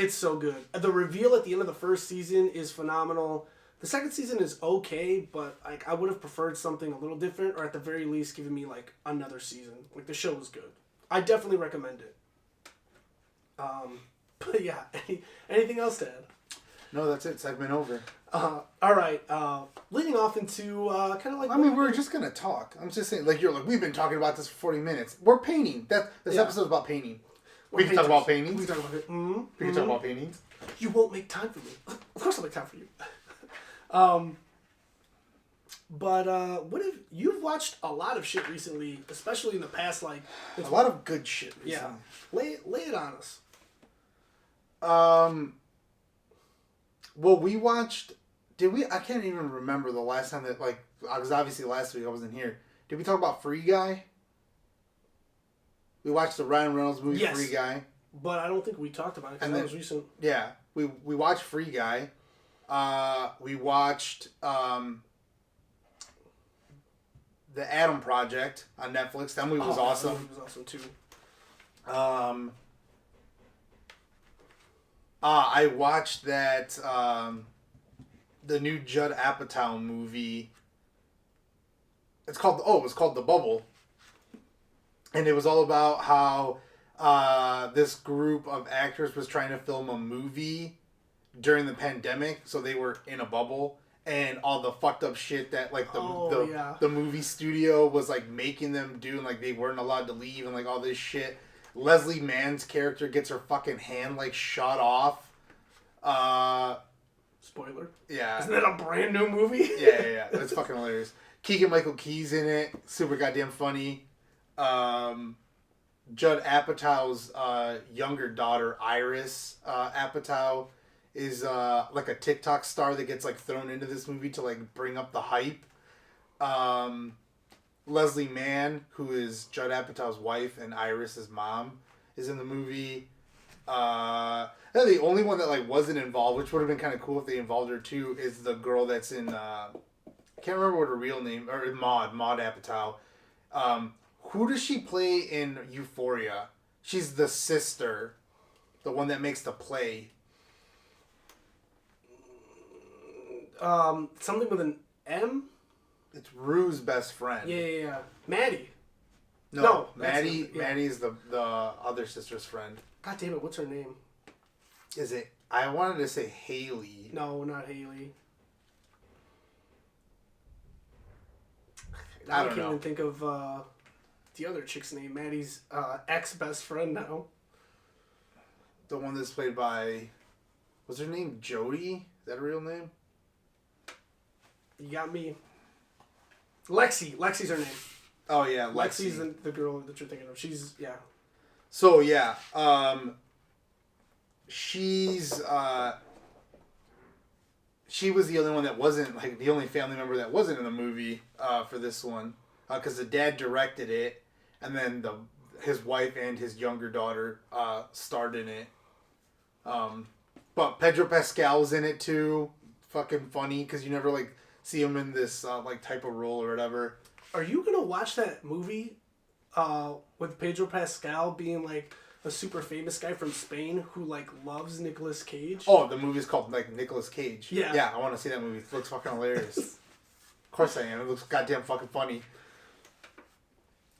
so good. The reveal at the end of the first season is phenomenal. The second season is okay, but like I would have preferred something a little different, or at the very least giving me like another season. Like, the show was good. I definitely recommend it. But yeah, anything else to add? No, that's it. Segment over. All right. Leading off into kind of like. I mean, we were just gonna talk. I'm just saying, like you're like we've been talking about this for 40 minutes. We're painting. This episode's about painting. We can talk about paintings. We can talk about it. Mm-hmm. We can talk about paintings. You won't make time for me. Of course I'll make time for you. But what if you've watched a lot of shit recently, especially in the past like a lot of good shit recently. Yeah. Lay it on us. Well, we watched. Did we? I can't even remember the last time that because obviously last week I wasn't here. Did we talk about Free Guy? We watched the Ryan Reynolds movie, yes, Free Guy. But I don't think we talked about it because that was recent. Yeah, we watched Free Guy. We watched the Adam Project on Netflix. That movie was awesome. That movie was awesome too. I watched that the new Judd Apatow movie. It was called The Bubble. And it was all about how this group of actors was trying to film a movie during the pandemic, so they were in a bubble, and all the fucked up shit that the movie studio was like making them do, and like they weren't allowed to leave, and like all this shit. Leslie Mann's character gets her fucking hand like shot off. Spoiler. Yeah. Isn't that a brand new movie? Yeah. That's fucking hilarious. Keegan-Michael Key's in it. Super goddamn funny. Judd Apatow's younger daughter, Iris Apatow, is like a TikTok star that gets like thrown into this movie to like bring up the hype. Leslie Mann, who is Judd Apatow's wife and Iris's mom, is in the movie. The only one that like wasn't involved, which would have been kind of cool if they involved her too, is the girl that's in. I can't remember what her real name or Maud Apatow. Who does she play in Euphoria? She's the sister, the one that makes the play. Something with an M. It's Rue's best friend. Yeah. Maddie. No, Maddie's the other sister's friend. God damn it! What's her name? Is it? I wanted to say Haley. No, not Haley. I I don't can't know. even think of the other chick's name. Maddie's ex-best friend now. The one that's played by, what's her name? Jodie? Is that a real name? You got me. Lexi. Lexi's her name. Oh yeah, Lexi's the girl that you're thinking of. She's, yeah. So yeah, she's she was the only one that wasn't, like, the only family member that wasn't in the movie for this one, because the dad directed it, and then his wife and his younger daughter starred in it. But Pedro Pascal's in it too. Fucking funny because you never like see him in this like type of role or whatever. Are you gonna watch that movie with Pedro Pascal being like a super famous guy from Spain who like loves Nicolas Cage? Oh, the movie's called like Nicolas Cage. Yeah. Yeah, I want to see that movie. It looks fucking hilarious. Of course I am. It looks goddamn fucking funny.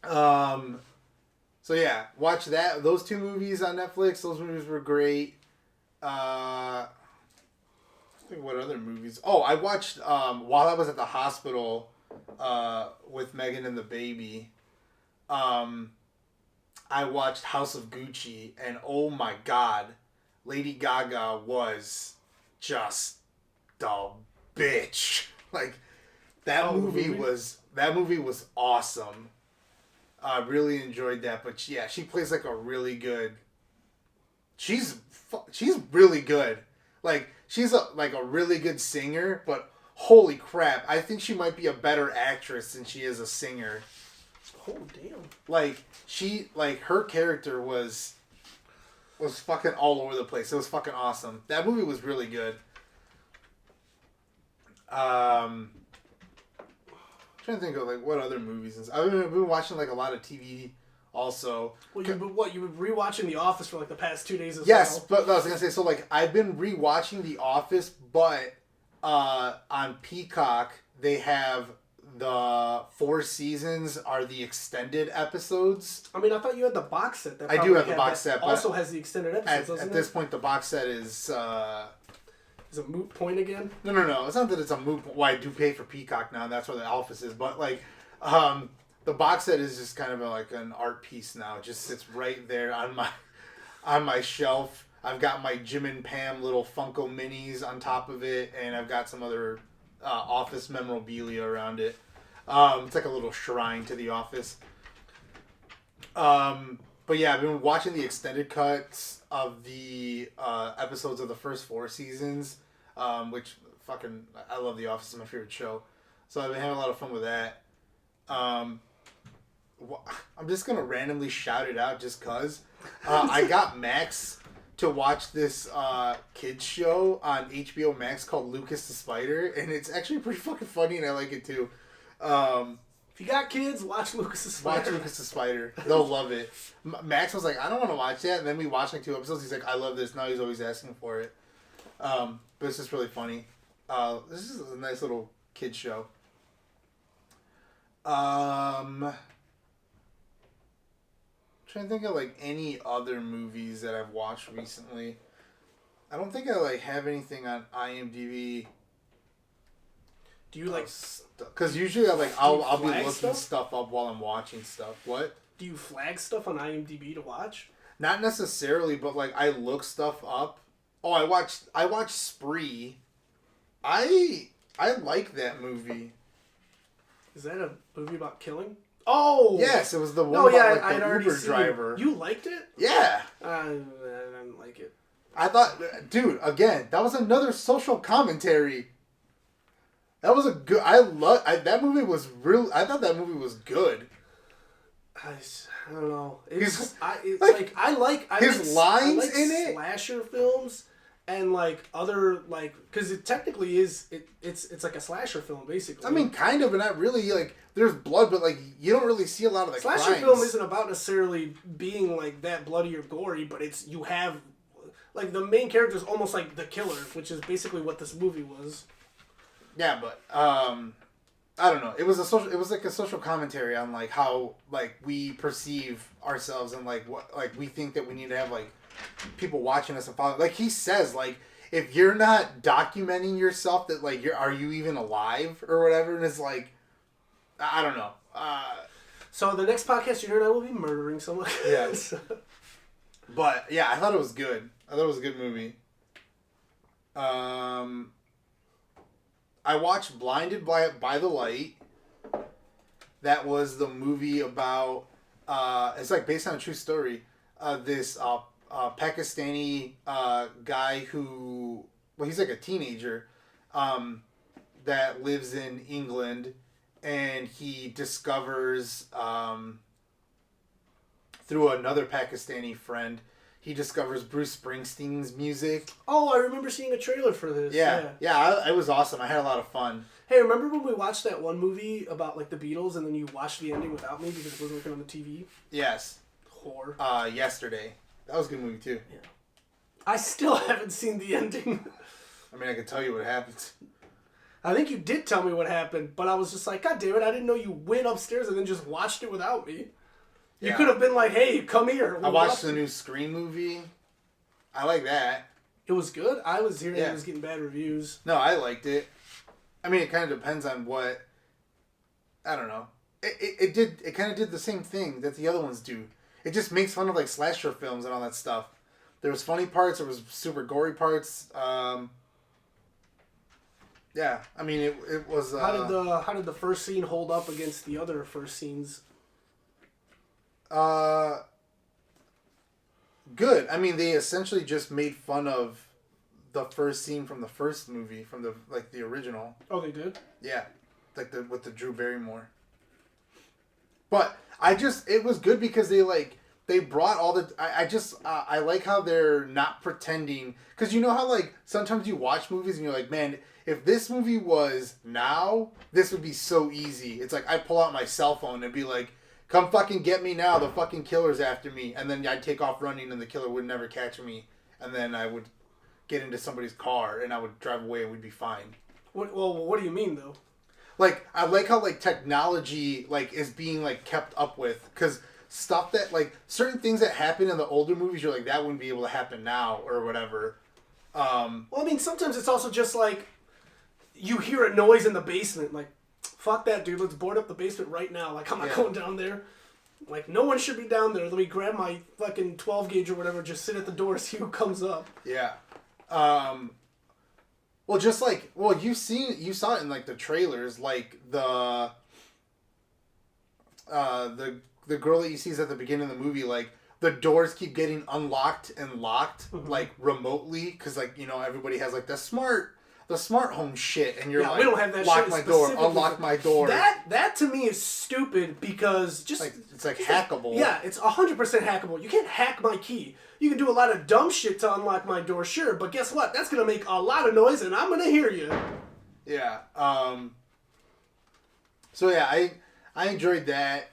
So yeah, watch that. Those two movies on Netflix. Those movies were great. I think what other movies? Oh, I watched while I was at the hospital with Megan and the baby. I watched House of Gucci, and oh my god, Lady Gaga was just the bitch. Like that movie was awesome. I really enjoyed that, but yeah, she plays like a really good. She's really good. Like she's a really good singer, but holy crap, I think she might be a better actress than she is a singer. Oh damn! Like her character was fucking all over the place. It was fucking awesome. That movie was really good. Trying to think of like what other movies. I've been watching like a lot of TV also. Well, you were rewatching The Office for like the past 2 days as yes, well. but I was gonna say, so like I've been rewatching The Office, but on Peacock they have the 4 seasons are the extended episodes. I mean, I thought you had the box set. That I do have the box set, but also has the extended episodes. Doesn't at it? this point the box set is. Is it a moot point again? No. It's not that it's a moot point. Well, I do pay for Peacock now, and that's where the Office is. But like, the box set is just kind of like an art piece now. It just sits right there on my shelf. I've got my Jim and Pam little Funko Minis on top of it, and I've got some other Office memorabilia around it. It's like a little shrine to the Office. But yeah, I've been watching the extended cuts of the episodes of the first 4 seasons, which fucking I love The Office. It's my favorite show, so I've been having a lot of fun with that. I'm just gonna randomly shout it out just cause I got Max to watch this kids show on HBO Max called Lucas the Spider, and it's actually pretty fucking funny, and I like it too. If you got kids, watch Lucas the Spider. Watch Lucas the Spider. They'll love it. Max was like, I don't want to watch that. And then we watched like 2 episodes. He's like, I love this. Now he's always asking for it. But it's just really funny. This is a nice little kid show. Trying to think of like any other movies that I've watched recently. I don't think I like have anything on IMDb. Do you like? Because usually I'll be looking stuff up while I'm watching stuff. What? Do you flag stuff on IMDb to watch? Not necessarily, but like I look stuff up. Oh, I watched Spree. I like that movie. Is that a movie about killing? Oh yes, it was the one about like I'd the already Uber seen driver. it. You liked it? Yeah. I didn't like it. I thought, dude, again, that was another social commentary. That was a good. That movie was real. I thought that movie was good. I don't know. It's I like slasher films and like other like because it technically is it's like a slasher film basically. I mean, kind of, but not really. Like, there's blood, but like you don't really see a lot of the slasher crimes. film isn't about necessarily being like that bloody or gory, but it's you have like the main character is almost like the killer, which is basically what this movie was. Yeah, but I don't know. It was like a social commentary on like how like we perceive ourselves and like what like we think that we need to have like people watching us and following. Like he says, like if you're not documenting yourself, that like are you even alive or whatever? And it's like, I don't know. So the next podcast you heard, I will be murdering someone. Yes. But yeah, I thought it was good. I thought it was a good movie. I watched Blinded by the Light. That was the movie about. It's like based on a true story. This Pakistani guy who, well, he's like a teenager, that lives in England, and he discovers through another Pakistani friend, he discovers Bruce Springsteen's music. Oh, I remember seeing a trailer for this. Yeah, it was awesome. I had a lot of fun. Hey, remember when we watched that one movie about like the Beatles, and then you watched the ending without me because it wasn't working on the TV? Yes. Whore. Yesterday. That was a good movie too. Yeah. I still haven't seen the ending. I mean, I can tell you what happens. I think you did tell me what happened, but I was just like, God damn it, I didn't know you went upstairs and then just watched it without me. You could have been like, hey, come here. I watched the new Scream movie. I like that. It was good? I was hearing it was getting bad reviews. No, I liked it. I mean, it kind of depends on what... I don't know. It kind of did the same thing that the other ones do. It just makes fun of like slasher films and all that stuff. There was funny parts. There was super gory parts. Yeah, I mean, it was... How did the first scene hold up against the other first scenes? Good. I mean, they essentially just made fun of the first scene from the first movie, from the original. Oh, they did? Yeah, with the Drew Barrymore. But it was good because they brought all the... I like how they're not pretending, because you know how like sometimes you watch movies and you're like, man, if this movie was now, this would be so easy. It's like I pull out my cell phone and be like, come fucking get me now, the fucking killer's after me. And then I'd take off running and the killer would never catch me. And then I would get into somebody's car and I would drive away and we'd be fine. What do you mean, though? Like, I like how, like, technology, like, is being, like, kept up with. Because stuff that, like, certain things that happen in the older movies, you're like, that wouldn't be able to happen now or whatever. Well, I mean, sometimes it's also just, like, you hear a noise in the basement, like, fuck that, dude. Let's board up the basement right now. Like, I'm not going down there. Like, no one should be down there. Let me grab my fucking 12 gauge or whatever. Just sit at the door, see who comes up. Yeah. Well, just like, you saw it in like the trailers, like the girl that you see is at the beginning of the movie, like the doors keep getting unlocked and locked like remotely because like everybody has like the smart home shit, and you're like, we don't have that lock shit my door, unlock my door. That to me is stupid because just like it's like hackable. Yeah, it's 100% hackable. You can't hack my key. You can do a lot of dumb shit to unlock my door, sure, but guess what? That's gonna make a lot of noise, and I'm gonna hear you. Yeah. So yeah, I enjoyed that.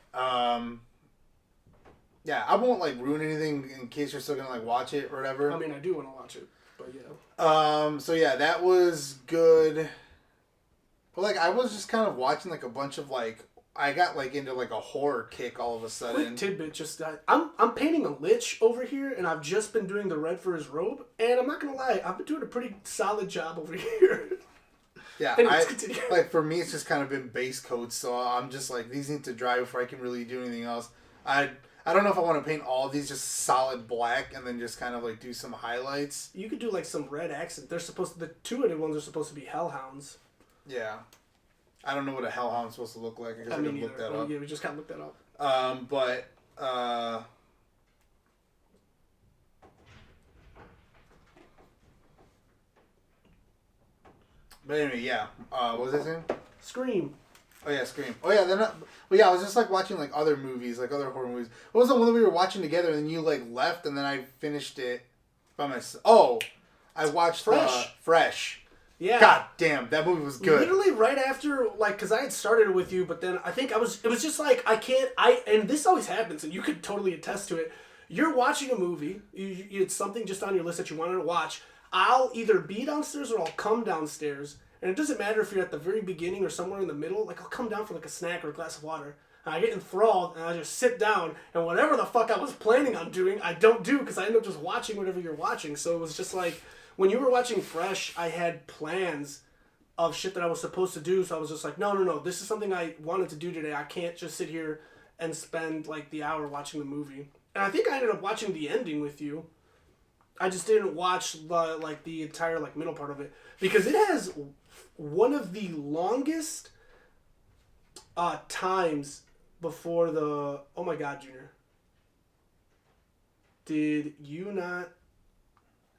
Yeah, I won't like ruin anything in case you're still gonna like watch it or whatever. I mean, I do want to watch it, but yeah. So yeah, that was good. But like, I was just kind of watching like a bunch of like, I got like into like a horror kick all of a sudden. Quick tidbit, just I'm painting a lich over here, and I've just been doing the red for his robe, and I'm not gonna lie, I've been doing a pretty solid job over here. Yeah, Anyways, like for me, it's just kind of been base coats, so I'm just like, these need to dry before I can really do anything else. I don't know if I want to paint all of these just solid black and then just kind of like do some highlights. You could do like some red accent. The two-headed ones are supposed to be hellhounds. Yeah. I don't know what a hellhound's supposed to look like. I guess I can look that up. Yeah, we just gotta look that up. But anyway, yeah. What was I saying? Scream. Oh yeah, Scream. Oh yeah, I was just like watching like other movies, like other horror movies. What was the one that we were watching together and then you like left and then I finished it by myself? Oh, I watched Fresh. Yeah. God damn, that movie was good. Literally right after, like, because I had started it with you, but then I think it was just like, and this always happens, and you could totally attest to it. You're watching a movie, it's something just on your list that you wanted to watch. I'll either be downstairs or I'll come downstairs, and it doesn't matter if you're at the very beginning or somewhere in the middle, like, I'll come down for like a snack or a glass of water. And I get enthralled, and I just sit down, and whatever the fuck I was planning on doing, I don't do, because I end up just watching whatever you're watching. So it was just like, when you were watching Fresh, I had plans of shit that I was supposed to do, so I was just like, no, this is something I wanted to do today. I can't just sit here and spend, like, the hour watching the movie. And I think I ended up watching the ending with you. I just didn't watch, the entire, like, middle part of it. Because it has one of the longest times before the... Oh my god, Junior. Did you not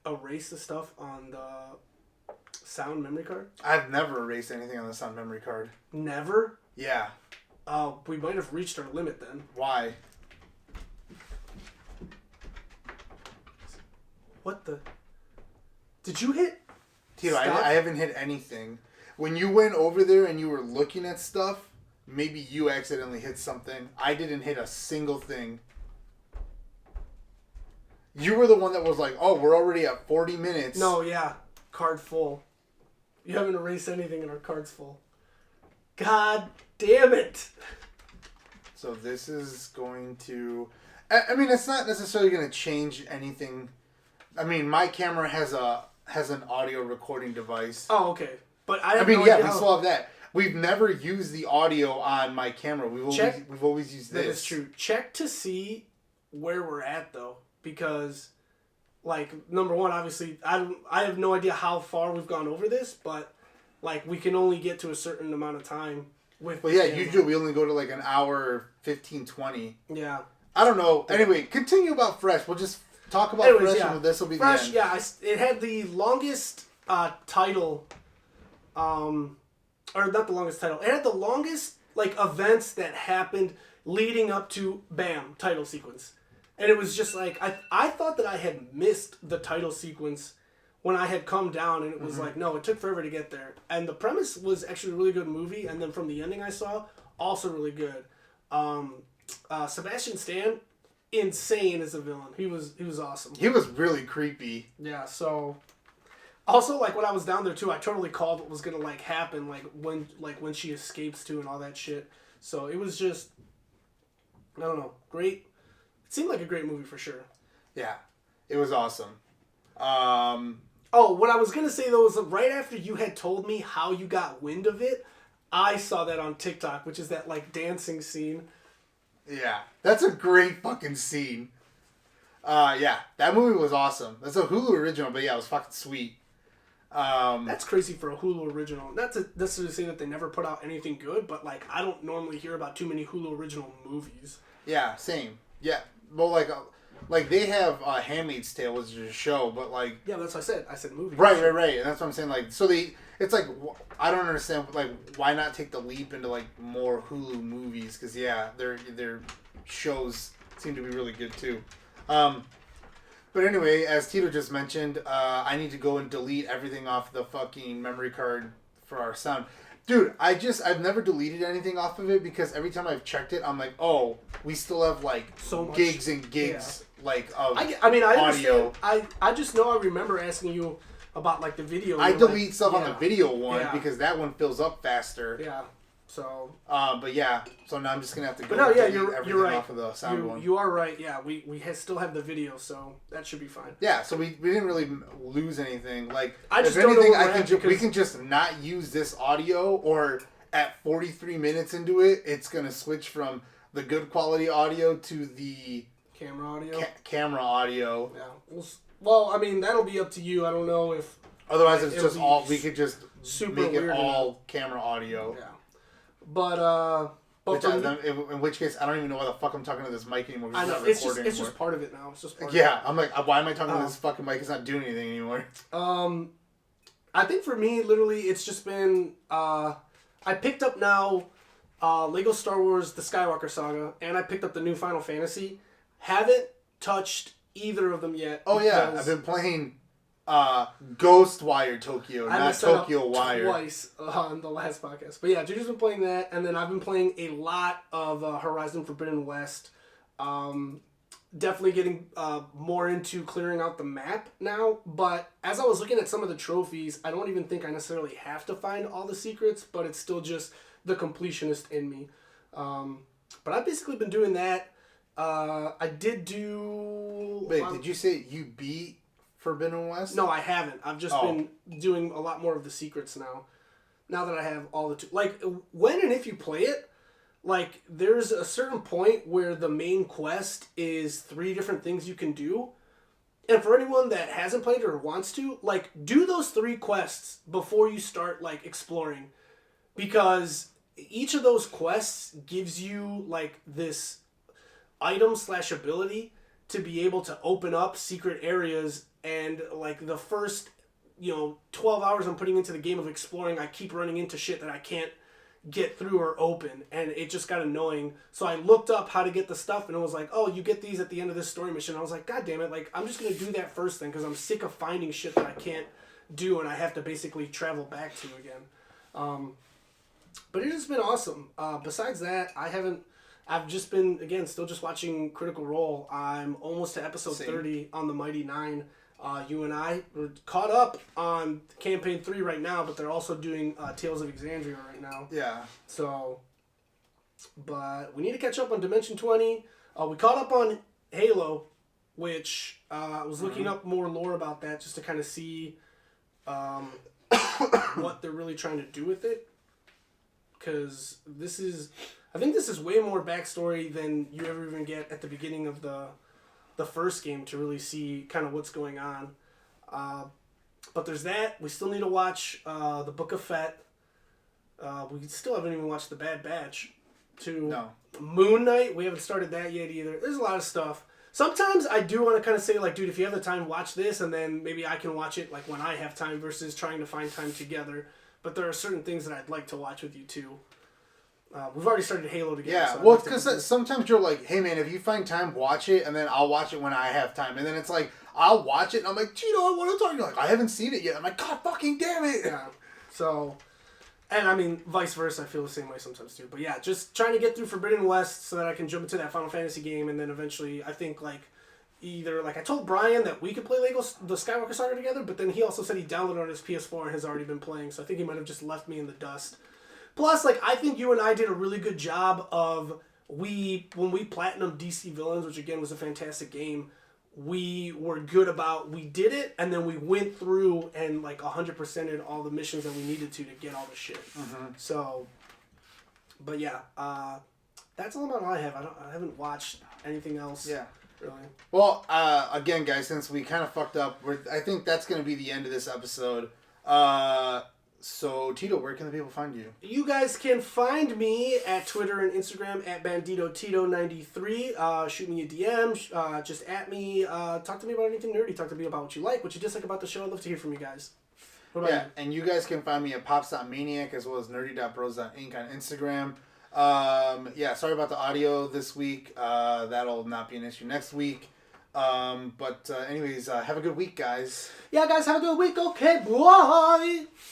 erase the stuff on the sound memory card? I've never erased anything on the sound memory card. Never? Yeah. We might have reached our limit then. Why? What the... Did you hit... Tito, I haven't hit anything. When you went over there and you were looking at stuff, maybe you accidentally hit something. I didn't hit a single thing. You were the one that was like, oh, we're already at 40 minutes. No, yeah. Card full. You haven't erased anything and our card's full. God damn it. So this is going to... I mean, it's not necessarily going to change anything. I mean, my camera has an audio recording device. Oh, okay. But I mean, yeah, we still have that. We've never used the audio on my camera. We've always used this. That is true. Check to see where we're at, though. Because, like, number one, obviously, I have no idea how far we've gone over this, but, like, we can only get to a certain amount of time with... Well, yeah, usually we only go to, like, an hour, 15, 20. Yeah. I don't know. Anyway, continue about Fresh. We'll just talk about Fresh, yeah. And this will be Fresh, the end. Yeah, it had the longest title... or not the longest title. It had the longest, like, events that happened leading up to, bam, title sequence. And it was just like, I thought that I had missed the title sequence when I had come down, and it was like, no, it took forever to get there. And the premise was actually a really good movie, and then from the ending I saw, also really good. Sebastian Stan, insane as a villain. He was awesome. He was really creepy. Yeah, so... Also, like, when I was down there, too, I totally called what was going to, like, happen, when she escapes, too, and all that shit. So, it was just, I don't know, great. It seemed like a great movie, for sure. Yeah, it was awesome. Oh, what I was going to say, though, is right after you had told me how you got wind of it, I saw that on TikTok, which is that, like, dancing scene. Yeah, that's a great fucking scene. Yeah, that movie was awesome. That's a Hulu original, but yeah, it was fucking sweet. That's crazy for a Hulu original. Not to necessarily say that they never put out anything good, but, like, I don't normally hear about too many Hulu original movies. Yeah, same. Yeah, well, like they have Handmaid's Tale, which is a show, but like... Yeah, that's what I said. I said movie. Right, and that's what I'm saying. Like, so it's like, I don't understand, like, why not take the leap into, like, more Hulu movies? Because, yeah, their shows seem to be really good, too. But anyway, as Tito just mentioned, I need to go and delete everything off the fucking memory card for our sound. Dude, I've never deleted anything off of it because every time I've checked it, I'm like, oh, we still have, like, so much. gigs and gigs, like, of I mean, I audio. Understand. I just know I remember asking you about, like, the video. I delete stuff on the video one because that one fills up faster. Yeah. So. But yeah, so now I'm just gonna have to go. But no, yeah, you're right. Off of the sound one. You are right. Yeah, we still have the video, so that should be fine. Yeah, so we didn't really lose anything. Like, I just if don't anything, know we can just not use this audio, or at 43 minutes into it, it's gonna switch from the good quality audio to the camera audio. Camera audio. Yeah. Well, I mean, that'll be up to you. I don't know if. Otherwise, it's just all. We could just make it all enough. Camera audio. Yeah. But in which case, I don't even know why the fuck I'm talking to this mic anymore. I know, it's just part of it now. It's just part of it. I'm like, why am I talking to this fucking mic? It's not doing anything anymore. I think for me, literally, it's just been, I picked up now Lego Star Wars The Skywalker Saga, and I picked up the new Final Fantasy. Haven't touched either of them yet. Oh yeah, I've been playing Ghostwire Tokyo, not Tokyo Wire. Twice on the last podcast. But yeah, Judy's been playing that, and then I've been playing a lot of Horizon Forbidden West. Definitely getting more into clearing out the map now. But as I was looking at some of the trophies, I don't even think I necessarily have to find all the secrets, but it's still just the completionist in me. But I've basically been doing that. I did do. Wait, did you say you beat Forbidden West? No, I haven't. I've just been doing a lot more of the secrets now. Now that I have all the like when and if you play it, like there's a certain point where the main quest is 3 different things you can do. And for anyone that hasn't played it or wants to, like do those 3 quests before you start like exploring, because each of those quests gives you like this item / ability to be able to open up secret areas. And like the first 12 hours I'm putting into the game of exploring, I keep running into shit that I can't get through or open, and it just got annoying. So I looked up how to get the stuff, and it was like, oh, you get these at the end of this story mission. I was like, god damn it, like I'm just gonna do that first thing because I'm sick of finding shit that I can't do and I have to basically travel back to again. But it has been awesome. Besides that, I've just been, again, still just watching Critical Role. I'm almost to episode 30 on the Mighty Nine. You and I were caught up on Campaign 3 right now, but they're also doing Tales of Exandria right now. Yeah. So, but we need to catch up on Dimension 20. We caught up on Halo, which I was looking up more lore about that just to kind of see what they're really trying to do with it. Because I think this is way more backstory than you ever even get at the beginning of the first game to really see kind of what's going on. But there's that. We still need to watch the Book of Fett. We still haven't even watched The Bad Batch. No. Moon Knight, we haven't started that yet either. There's a lot of stuff. Sometimes I do want to kind of say, like, dude, if you have the time, watch this, and then maybe I can watch it like when I have time versus trying to find time together. But there are certain things that I'd like to watch with you too. We've already started Halo together. Yeah, so well, because sometimes you're like, hey man, if you find time, watch it, and then I'll watch it when I have time. And then it's like, I'll watch it, and I'm like, Gino, I want to talk. You're like, I haven't seen it yet. I'm like, God fucking damn it. Yeah, so, and I mean, vice versa, I feel the same way sometimes too. But yeah, just trying to get through Forbidden West so that I can jump into that Final Fantasy game, and then eventually, I think, like, either, like, I told Brian that we could play the Skywalker Saga together, but then he also said he downloaded on his PS4 and has already been playing, so I think he might have just left me in the dust. Plus, like, I think you and I did a really good job of, when we platinumed DC Villains, which again was a fantastic game, we were good about, we did it, and then we went through and, like, 100%ed all the missions that we needed to get all the shit. Mm-hmm. So, but yeah, that's all about all I have. I haven't watched anything else. Yeah. Really. Well, again, guys, since we kind of fucked up, I think that's going to be the end of this episode. So, Tito, where can the people find you? You guys can find me at Twitter and Instagram at BanditoTito93. Shoot me a DM. Just at me. Talk to me about anything nerdy. Talk to me about what you like, what you dislike about the show. I'd love to hear from you guys. What about you? And you guys can find me at Pops.Maniac as well as Nerdy.Bros.Inc. on Instagram. Sorry about the audio this week. That'll not be an issue next week. Anyways, have a good week, guys. Yeah, guys, have a good week. Okay, bye.